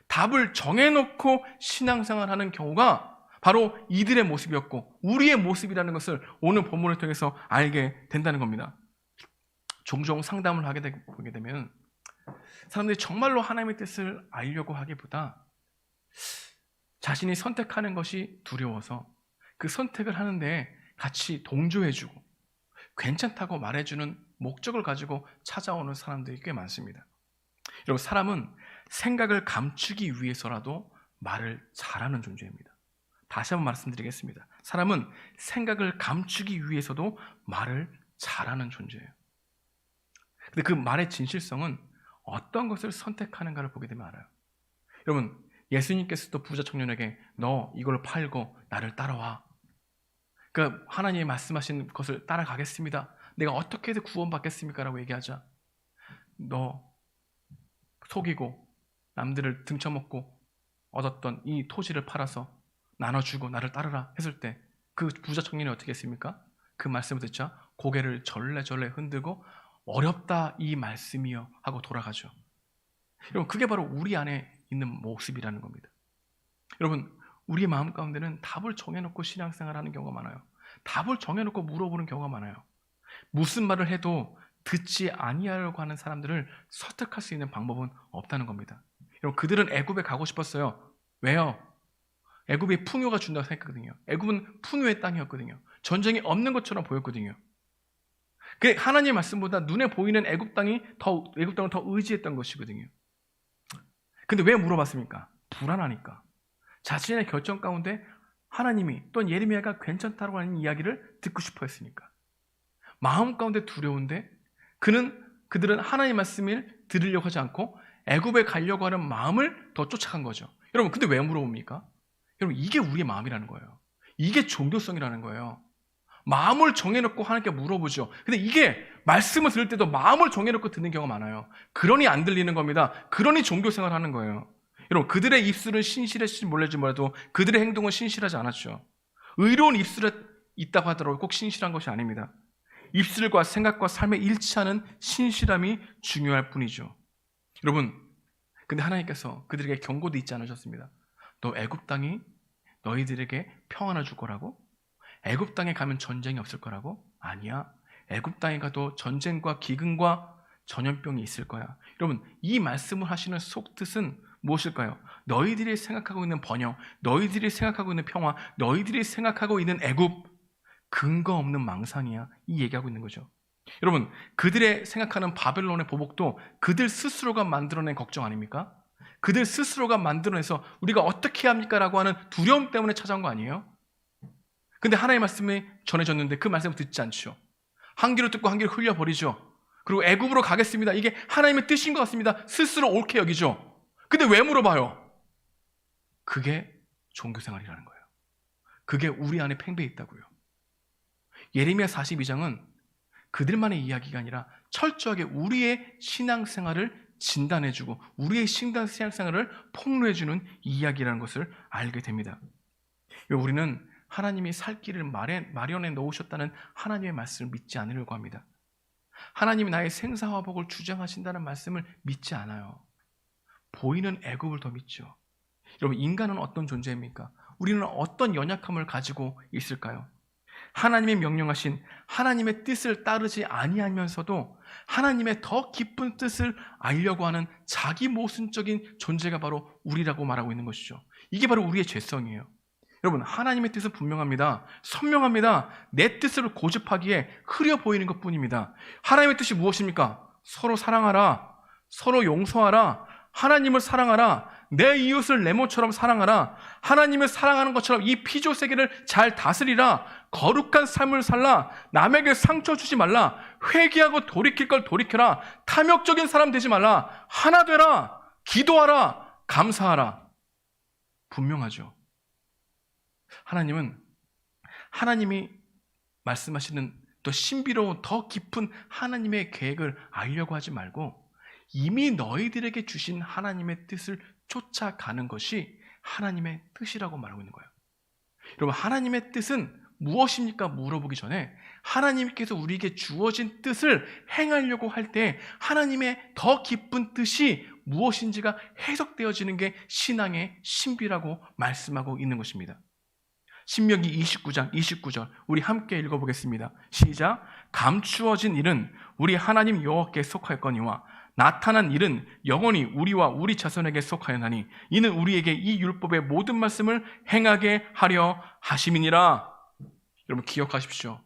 답을 정해놓고 신앙생활하는 경우가 바로 이들의 모습이었고 우리의 모습이라는 것을 오늘 본문을 통해서 알게 된다는 겁니다. 종종 상담을 보게 되면 사람들이 정말로 하나님의 뜻을 알려고 하기보다 자신이 선택하는 것이 두려워서 그 선택을 하는데 같이 동조해주고 괜찮다고 말해주는 목적을 가지고 찾아오는 사람들이 꽤 많습니다. 여러분, 사람은 생각을 감추기 위해서라도 말을 잘하는 존재입니다. 다시 한번 말씀드리겠습니다. 사람은 생각을 감추기 위해서도 말을 잘하는 존재예요. 근데 그 말의 진실성은 어떤 것을 선택하는가를 보게 되면 알아요. 여러분, 예수님께서도 부자 청년에게 너 이걸 팔고 나를 따라와. 그러니까 하나님이 말씀하신 것을 따라가겠습니다. 내가 어떻게 해서 구원받겠습니까? 라고 얘기하자. 너 속이고 남들을 등쳐먹고 얻었던 이 토지를 팔아서 나눠주고 나를 따르라 했을 때 그 부자 청년이 어떻게 했습니까? 그 말씀을 듣자 고개를 절레절레 흔들고 어렵다 이 말씀이요 하고 돌아가죠. 여러분, 그게 바로 우리 안에 있는 모습이라는 겁니다. 여러분, 우리의 마음 가운데는 답을 정해놓고 신앙생활하는 경우가 많아요. 답을 정해놓고 물어보는 경우가 많아요. 무슨 말을 해도 듣지 아니하려고 하는 사람들을 설득할 수 있는 방법은 없다는 겁니다. 여러분, 그들은 애굽에 가고 싶었어요. 왜요? 애굽이 풍요가 준다고 생각했거든요. 애굽은 풍요의 땅이었거든요. 전쟁이 없는 것처럼 보였거든요. 그 하나님의 말씀보다 눈에 보이는 애굽 땅을 더 의지했던 것이거든요. 근데 왜 물어봤습니까? 불안하니까. 자신의 결정 가운데 하나님이 또는 예레미야가 괜찮다고 하는 이야기를 듣고 싶어 했으니까. 마음 가운데 두려운데 그들은 하나님의 말씀을 들으려고 하지 않고 애굽에 가려고 하는 마음을 더 쫓아간 거죠. 여러분, 근데 왜 물어봅니까? 여러분, 이게 우리의 마음이라는 거예요. 이게 종교성이라는 거예요. 마음을 정해놓고 하나님께 물어보죠. 근데 이게 말씀을 들을 때도 마음을 정해놓고 듣는 경우가 많아요. 그러니 안 들리는 겁니다. 그러니 종교생활을 하는 거예요. 여러분, 그들의 입술은 신실했을지 몰라도 그들의 행동은 신실하지 않았죠. 의로운 입술에 있다고 하더라도 꼭 신실한 것이 아닙니다. 입술과 생각과 삶에 일치하는 신실함이 중요할 뿐이죠. 여러분, 근데 하나님께서 그들에게 경고도 있지 않으셨습니다. 너 애굽 땅이 너희들에게 평안을 줄 거라고? 애굽 땅에 가면 전쟁이 없을 거라고? 아니야. 애굽 땅에 가도 전쟁과 기근과 전염병이 있을 거야. 여러분, 이 말씀을 하시는 속뜻은 무엇일까요? 너희들이 생각하고 있는 번영, 너희들이 생각하고 있는 평화, 너희들이 생각하고 있는 애굽, 근거 없는 망상이야. 이 얘기하고 있는 거죠. 여러분, 그들의 생각하는 바벨론의 보복도 그들 스스로가 만들어낸 걱정 아닙니까? 그들 스스로가 만들어내서 우리가 어떻게 해야 합니까? 라고 하는 두려움 때문에 찾아온 거 아니에요? 근데 하나님의 말씀이 전해졌는데 그 말씀을 듣지 않죠. 한 귀로 듣고 한 귀로 흘려버리죠. 그리고 애굽으로 가겠습니다. 이게 하나님의 뜻인 것 같습니다. 스스로 옳게 여기죠. 근데 왜 물어봐요? 그게 종교생활이라는 거예요. 그게 우리 안에 팽배해 있다고요. 예레미야 42장은 그들만의 이야기가 아니라 철저하게 우리의 신앙생활을 진단해주고 우리의 신앙생활을 폭로해주는 이야기라는 것을 알게 됩니다. 우리는 하나님이 살 길을 마련해 놓으셨다는 하나님의 말씀을 믿지 않으려고 합니다. 하나님이 나의 생사화복을 주장하신다는 말씀을 믿지 않아요. 보이는 애굽을 더 믿죠. 여러분, 인간은 어떤 존재입니까? 우리는 어떤 연약함을 가지고 있을까요? 하나님이 명령하신 하나님의 뜻을 따르지 아니하면서도 하나님의 더 깊은 뜻을 알려고 하는 자기 모순적인 존재가 바로 우리라고 말하고 있는 것이죠. 이게 바로 우리의 죄성이에요. 여러분, 하나님의 뜻은 분명합니다. 선명합니다. 내 뜻을 고집하기에 흐려 보이는 것뿐입니다. 하나님의 뜻이 무엇입니까? 서로 사랑하라, 서로 용서하라, 하나님을 사랑하라, 내 이웃을 내 몸처럼 사랑하라, 하나님을 사랑하는 것처럼 이 피조 세계를 잘 다스리라, 거룩한 삶을 살라, 남에게 상처 주지 말라, 회개하고 돌이킬 걸 돌이켜라, 탐욕적인 사람 되지 말라, 하나 되라, 기도하라, 감사하라. 분명하죠. 하나님이 말씀하시는 더 신비로운, 더 깊은 하나님의 계획을 알려고 하지 말고 이미 너희들에게 주신 하나님의 뜻을 쫓아가는 것이 하나님의 뜻이라고 말하고 있는 거예요. 여러분, 하나님의 뜻은 무엇입니까? 물어보기 전에 하나님께서 우리에게 주어진 뜻을 행하려고 할 때 하나님의 더 깊은 뜻이 무엇인지가 해석되어지는 게 신앙의 신비라고 말씀하고 있는 것입니다. 신명기 29장 29절 우리 함께 읽어보겠습니다. 시작. 감추어진 일은 우리 하나님 여호와께 속하였거니와 나타난 일은 영원히 우리와 우리 자손에게 속하였나니 이는 우리에게 이 율법의 모든 말씀을 행하게 하려 하심이니라. 여러분, 기억하십시오.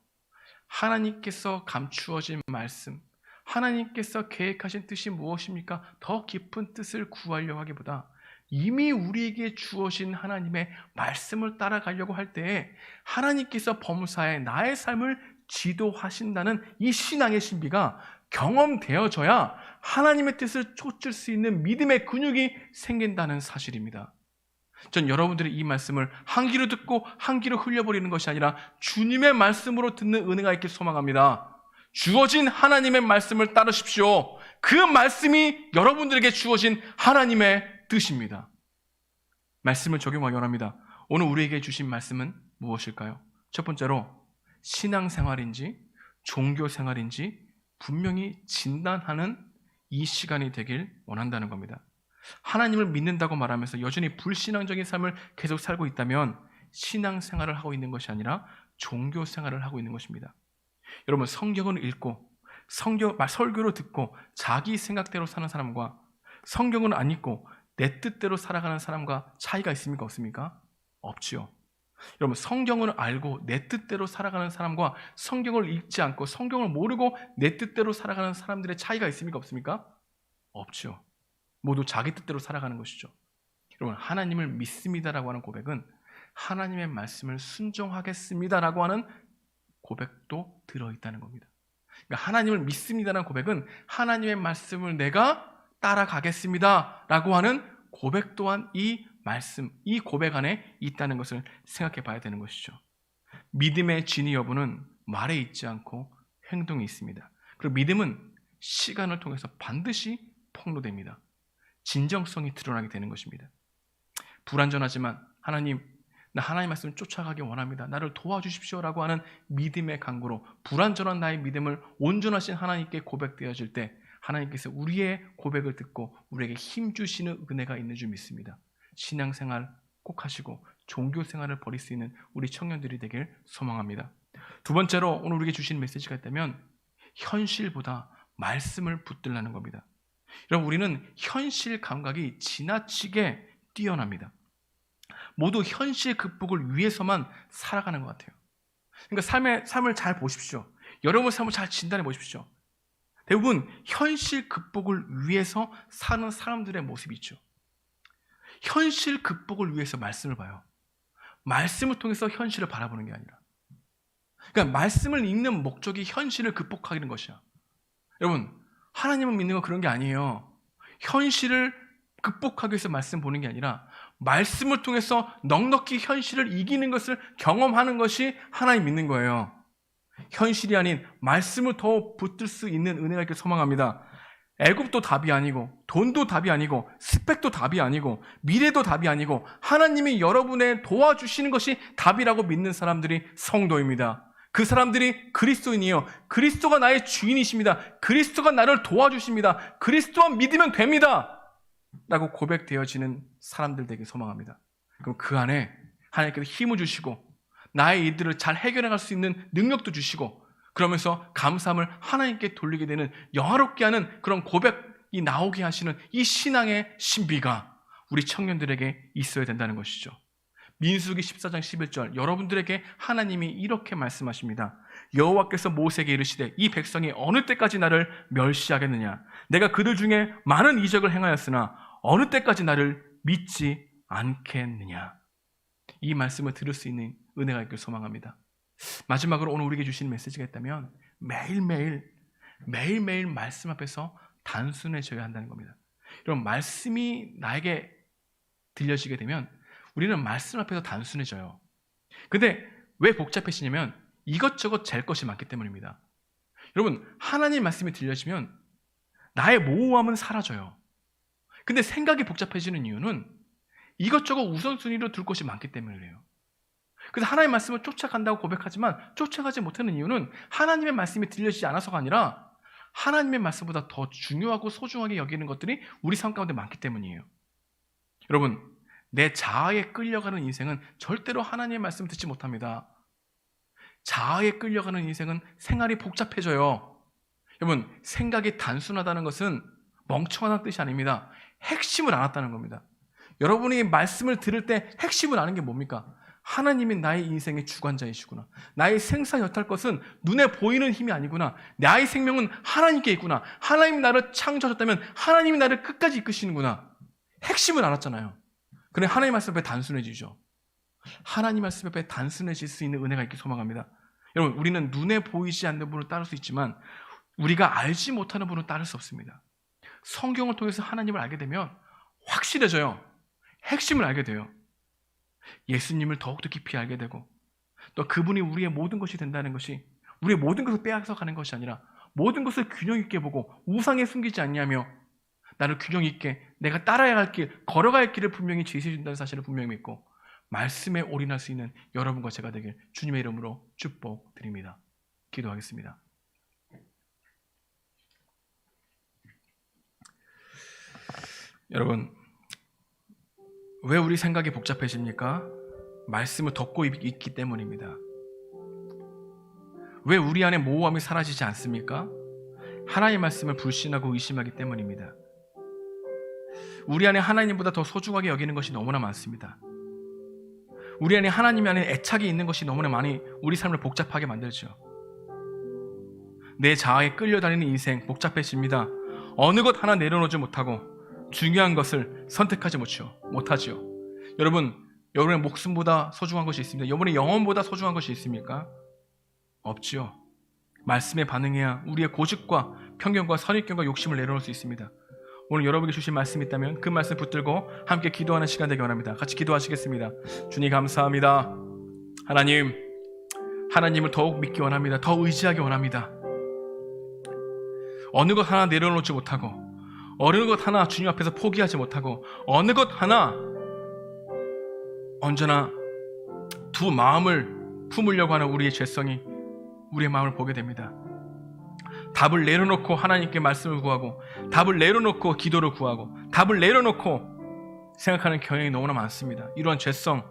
하나님께서 감추어진 말씀, 하나님께서 계획하신 뜻이 무엇입니까? 더 깊은 뜻을 구하려고 하기보다 이미 우리에게 주어진 하나님의 말씀을 따라가려고 할 때에 하나님께서 범사에 나의 삶을 지도하신다는 이 신앙의 신비가 경험되어져야 하나님의 뜻을 쫓을 수 있는 믿음의 근육이 생긴다는 사실입니다. 전 여러분들이 이 말씀을 한 귀로 듣고 한 귀로 흘려버리는 것이 아니라 주님의 말씀으로 듣는 은혜가 있길 소망합니다. 주어진 하나님의 말씀을 따르십시오. 그 말씀이 여러분들에게 주어진 하나님의 뜻입니다. 말씀을 적용하기 원합니다. 오늘 우리에게 주신 말씀은 무엇일까요? 첫 번째로 신앙생활인지 종교생활인지 분명히 진단하는 이 시간이 되길 원한다는 겁니다. 하나님을 믿는다고 말하면서 여전히 불신앙적인 삶을 계속 살고 있다면 신앙생활을 하고 있는 것이 아니라 종교생활을 하고 있는 것입니다. 여러분, 성경을 읽고 설교를 듣고 자기 생각대로 사는 사람과 성경을 안 읽고 내 뜻대로 살아가는 사람과 차이가 있습니까? 없습니까? 없지요. 여러분, 성경을 알고 내 뜻대로 살아가는 사람과 성경을 읽지 않고 성경을 모르고 내 뜻대로 살아가는 사람들의 차이가 있습니까? 없습니까? 없죠. 모두 자기 뜻대로 살아가는 것이죠. 여러분, 하나님을 믿습니다라고 하는 고백은 하나님의 말씀을 순종하겠습니다라고 하는 고백도 들어있다는 겁니다. 그러니까 하나님을 믿습니다라는 고백은 하나님의 말씀을 내가 따라가겠습니다라고 하는 고백 또한 이 말씀, 이 고백 안에 있다는 것을 생각해 봐야 되는 것이죠. 믿음의 진위 여부는 말에 있지 않고 행동에 있습니다. 그리고 믿음은 시간을 통해서 반드시 폭로됩니다. 진정성이 드러나게 되는 것입니다. 불완전하지만 하나님, 나 하나님 말씀을 쫓아가기 원합니다. 나를 도와주십시오라고 하는 믿음의 간구로 불완전한 나의 믿음을 온전하신 하나님께 고백되어질 때 하나님께서 우리의 고백을 듣고 우리에게 힘 주시는 은혜가 있는 줄 믿습니다. 신앙생활 꼭 하시고 종교생활을 버릴 수 있는 우리 청년들이 되길 소망합니다. 두 번째로 오늘 우리에게 주신 메시지가 있다면 현실보다 말씀을 붙들라는 겁니다. 여러분, 우리는 현실 감각이 지나치게 뛰어납니다. 모두 현실 극복을 위해서만 살아가는 것 같아요. 그러니까 삶을 잘 보십시오. 여러분 삶을 잘 진단해 보십시오. 대부분 현실 극복을 위해서 사는 사람들의 모습이 있죠. 현실 극복을 위해서 말씀을 봐요. 말씀을 통해서 현실을 바라보는 게 아니라. 그러니까 말씀을 읽는 목적이 현실을 극복하는 것이야. 여러분, 하나님을 믿는 건 그런 게 아니에요. 현실을 극복하기 위해서 말씀 보는 게 아니라 말씀을 통해서 넉넉히 현실을 이기는 것을 경험하는 것이 하나님 믿는 거예요. 현실이 아닌 말씀을 더 붙들 수 있는 은혜가 있길 소망합니다. 애굽도 답이 아니고 돈도 답이 아니고 스펙도 답이 아니고 미래도 답이 아니고 하나님이 여러분의 도와주시는 것이 답이라고 믿는 사람들이 성도입니다. 그 사람들이 그리스도인이에요. 그리스도가 나의 주인이십니다. 그리스도가 나를 도와주십니다. 그리스도만 믿으면 됩니다 라고 고백되어지는 사람들 되길 소망합니다. 그럼 그 안에 하나님께서 힘을 주시고 나의 일들을 잘 해결해갈 수 있는 능력도 주시고 그러면서 감사함을 하나님께 돌리게 되는 영화롭게 하는 그런 고백이 나오게 하시는 이 신앙의 신비가 우리 청년들에게 있어야 된다는 것이죠. 민수기 14장 11절 여러분들에게 하나님이 이렇게 말씀하십니다. 여호와께서 모세에게 이르시되 이 백성이 어느 때까지 나를 멸시하겠느냐? 내가 그들 중에 많은 이적을 행하였으나 어느 때까지 나를 믿지 않겠느냐? 이 말씀을 들을 수 있는 은혜가 있길 소망합니다. 마지막으로 오늘 우리에게 주신 메시지가 있다면 매일매일 말씀 앞에서 단순해져야 한다는 겁니다. 여러분, 말씀이 나에게 들려지게 되면 우리는 말씀 앞에서 단순해져요. 근데 왜 복잡해지냐면 이것저것 잴 것이 많기 때문입니다. 여러분, 하나님 말씀이 들려지면 나의 모호함은 사라져요. 근데 생각이 복잡해지는 이유는 이것저것 우선순위로 둘 것이 많기 때문에 그래요. 그래서 하나님의 말씀을 쫓아간다고 고백하지만 쫓아가지 못하는 이유는 하나님의 말씀이 들려지지 않아서가 아니라 하나님의 말씀보다 더 중요하고 소중하게 여기는 것들이 우리 삶 가운데 많기 때문이에요. 여러분, 내 자아에 끌려가는 인생은 절대로 하나님의 말씀을 듣지 못합니다. 자아에 끌려가는 인생은 생활이 복잡해져요. 여러분, 생각이 단순하다는 것은 멍청하다는 뜻이 아닙니다. 핵심을 알았다는 겁니다. 여러분이 말씀을 들을 때 핵심을 아는 게 뭡니까? 하나님이 나의 인생의 주관자이시구나. 나의 생사 여탈 것은 눈에 보이는 힘이 아니구나. 나의 생명은 하나님께 있구나. 하나님이 나를 창조하셨다면 하나님이 나를 끝까지 이끄시는구나. 핵심을 알았잖아요. 그래, 하나님 말씀 앞에 단순해지죠. 하나님 말씀 앞에 단순해질 수 있는 은혜가 있길 소망합니다. 여러분, 우리는 눈에 보이지 않는 분을 따를 수 있지만 우리가 알지 못하는 분을 따를 수 없습니다. 성경을 통해서 하나님을 알게 되면 확실해져요. 핵심을 알게 돼요. 예수님을 더욱더 깊이 알게 되고 또 그분이 우리의 모든 것이 된다는 것이 우리의 모든 것을 빼앗아가는 것이 아니라 모든 것을 균형 있게 보고 우상에 숨기지 않냐며 나를 균형 있게 내가 따라야 할 길, 걸어갈 길을 분명히 제시해 준다는 사실을 분명히 믿고 말씀에 올인할 수 있는 여러분과 제가 되길 주님의 이름으로 축복드립니다. 기도하겠습니다. 여러분, 왜 우리 생각이 복잡해집니까? 말씀을 덮고 있기 때문입니다. 왜 우리 안에 모호함이 사라지지 않습니까? 하나님의 말씀을 불신하고 의심하기 때문입니다. 우리 안에 하나님보다 더 소중하게 여기는 것이 너무나 많습니다. 우리 안에 하나님 안에 애착이 있는 것이 너무나 많이 우리 삶을 복잡하게 만들죠. 내 자아에 끌려다니는 인생 복잡해집니다. 어느 것 하나 내려놓지 못하고 중요한 것을 선택하지 못하지요. 여러분의 목숨보다 소중한 것이 있습니다. 여러분의 영혼보다 소중한 것이 있습니까? 없지요. 말씀에 반응해야 우리의 고집과 편견과 선입견과 욕심을 내려놓을 수 있습니다. 오늘 여러분에게 주신 말씀이 있다면 그 말씀 붙들고 함께 기도하는 시간 되기 원합니다. 같이 기도하시겠습니다. 주님 감사합니다. 하나님을 더욱 믿기 원합니다. 더 의지하기 원합니다. 어느 것 하나 내려놓지 못하고 어느 것 하나 주님 앞에서 포기하지 못하고 어느 것 하나 언제나 두 마음을 품으려고 하는 우리의 죄성이 우리의 마음을 보게 됩니다. 답을 내려놓고 하나님께 말씀을 구하고 답을 내려놓고 기도를 구하고 답을 내려놓고 생각하는 경향이 너무나 많습니다. 이러한 죄성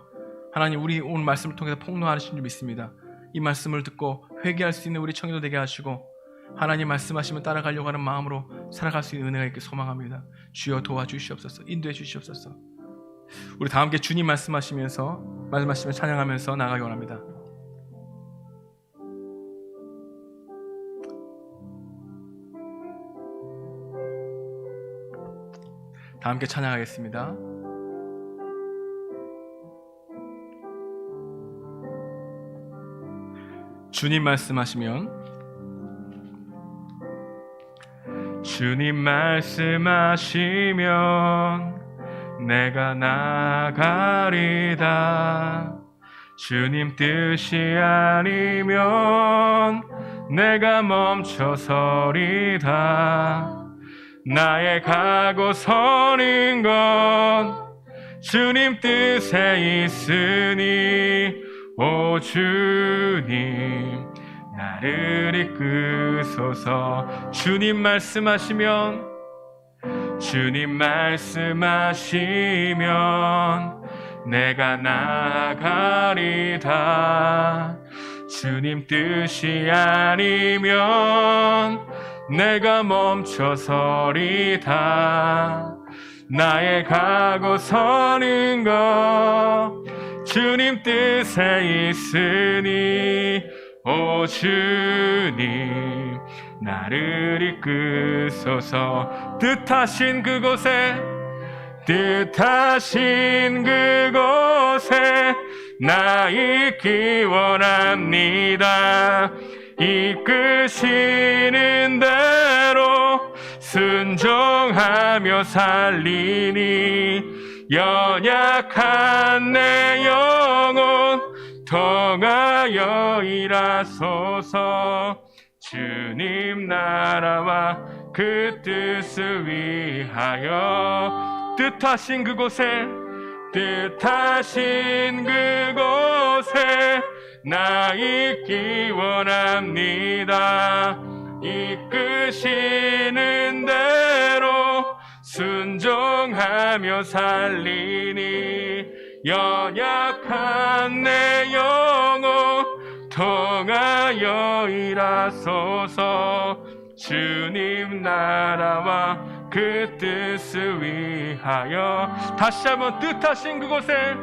하나님 우리 오늘 말씀을 통해서 폭로하시는 줄 믿습니다. 이 말씀을 듣고 회개할 수 있는 우리 청년도 되게 하시고 하나님 말씀하시면 따라가려고 하는 마음으로 살아갈 수 있는 은혜가 있길 소망합니다. 주여 도와주시옵소서. 인도해 주시옵소서. 우리 다 함께 주님 말씀하시면서 찬양하면서 나가기 원합니다. 다 함께 찬양하겠습니다. 주님 말씀하시면 주님 말씀하시면 내가 나가리다. 주님 뜻이 아니면 내가 멈춰서리다. 나의 가고 서는 건 주님 뜻에 있으니 오 주님 나를 이끄소서. 주님 말씀하시면 내가 나가리다. 주님 뜻이 아니면 내가 멈춰서리다. 나의 가고 서는 것 주님 뜻에 있으니 오 주님 나를 이끄소서. 뜻하신 그곳에 나 있기 원합니다. 이끄시는 대로 순종하며 살리니 연약한 내 영혼 통하여 일하소서. 주님 나라와 그 뜻을 위하여 뜻하신 그곳에 나 있기 원합니다. 이끄시는 대로 순종하며 살리니 연약한 내 영혼 통하여 일하소서. 주님 나라와 그 뜻을 위하여 다시 한번 뜻하신 그곳에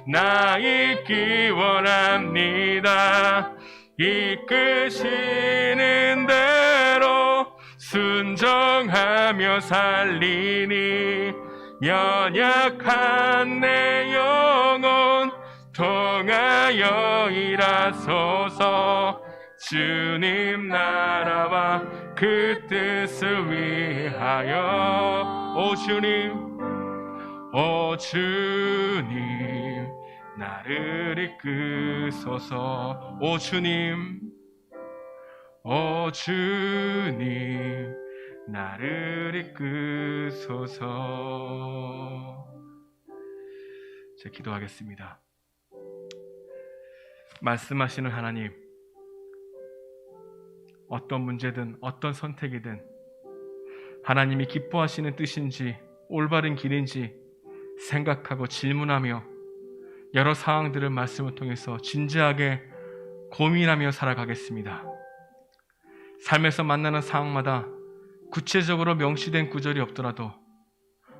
나 있기 원합니다. 이끄시는 대로 순종하며 살리니 연약한 내 영혼 통하여 일하소서. 주님 나라와 그 뜻을 위하여 오 주님 나를 이끄소서. 오 주님 나를 이끄소서. 제 기도하겠습니다. 말씀하시는 하나님, 어떤 문제든 어떤 선택이든 하나님이 기뻐하시는 뜻인지 올바른 길인지 생각하고 질문하며 여러 상황들을 말씀을 통해서 진지하게 고민하며 살아가겠습니다. 삶에서 만나는 상황마다 구체적으로 명시된 구절이 없더라도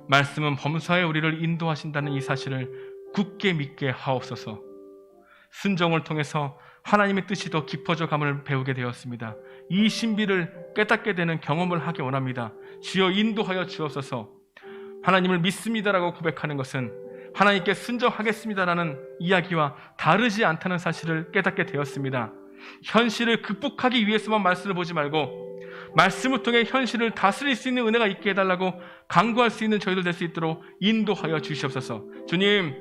말씀은 범사에 우리를 인도하신다는 이 사실을 굳게 믿게 하옵소서. 순종을 통해서 하나님의 뜻이 더 깊어져 감을 배우게 되었습니다. 이 신비를 깨닫게 되는 경험을 하기 원합니다. 주여 인도하여 주옵소서. 하나님을 믿습니다라고 고백하는 것은 하나님께 순종하겠습니다라는 이야기와 다르지 않다는 사실을 깨닫게 되었습니다. 현실을 극복하기 위해서만 말씀을 보지 말고 말씀을 통해 현실을 다스릴 수 있는 은혜가 있게 해달라고 간구할 수 있는 저희들 될 수 있도록 인도하여 주시옵소서. 주님,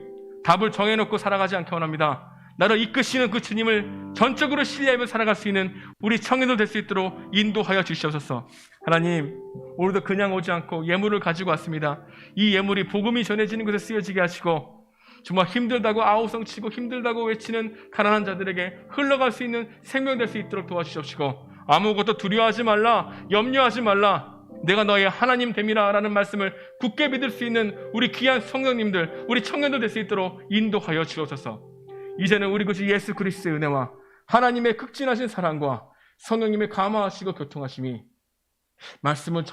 답을 정해놓고 살아가지 않게 원합니다. 나를 이끄시는 그 주님을 전적으로 신뢰하며 살아갈 수 있는 우리 청년들 될 수 있도록 인도하여 주시옵소서. 하나님, 오늘도 그냥 오지 않고 예물을 가지고 왔습니다. 이 예물이 복음이 전해지는 곳에 쓰여지게 하시고 정말 힘들다고 아우성치고 힘들다고 외치는 가난한 자들에게 흘러갈 수 있는 생명 될 수 있도록 도와주시옵시고 아무것도 두려워하지 말라, 염려하지 말라, 내가 너의 하나님 됨이라 라는 말씀을 굳게 믿을 수 있는 우리 귀한 성령님들, 우리 청년들 될 수 있도록 인도하여 주옵소서. 이제는 우리 그 주 예수 그리스도의 은혜와 하나님의 극진하신 사랑과 성령님의 감화하시고 교통하심이 말씀을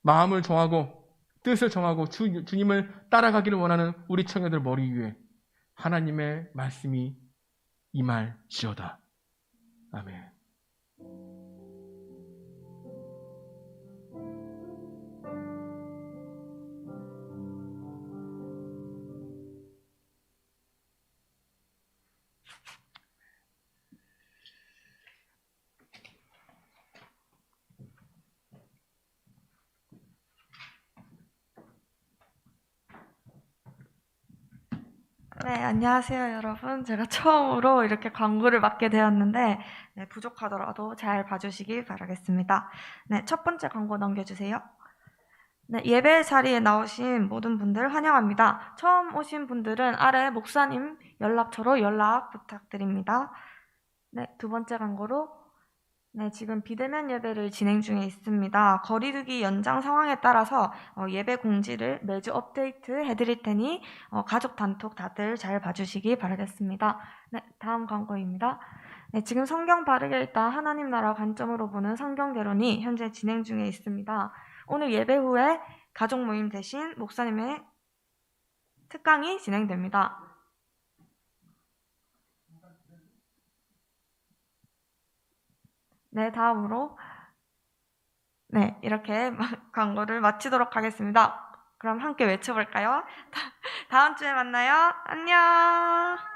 마음을 정하고 뜻을 정하고 주님을 따라가기를 원하는 우리 청년들 머리 위에 하나님의 말씀이 임할지어다. 아멘. 네, 안녕하세요, 여러분. 제가 처음으로 이렇게 광고를 맡게 되었는데, 네, 부족하더라도 잘 봐주시기 바라겠습니다. 네, 첫 번째 광고 넘겨주세요. 네, 예배 자리에 나오신 모든 분들 환영합니다. 처음 오신 분들은 아래 목사님 연락처로 연락 부탁드립니다. 네, 두 번째 광고로 네, 지금 비대면 예배를 진행 중에 있습니다. 거리두기 연장 상황에 따라서 예배 공지를 매주 업데이트 해드릴 테니 가족 단톡 다들 잘 봐주시기 바라겠습니다. 네, 다음 광고입니다. 네, 지금 성경 바르게 읽다 하나님 나라 관점으로 보는 성경 개론이 현재 진행 중에 있습니다. 오늘 예배 후에 가족 모임 대신 목사님의 특강이 진행됩니다. 네, 다음으로 이렇게 광고를 마치도록 하겠습니다. 그럼 함께 외쳐볼까요? 다음 주에 만나요. 안녕.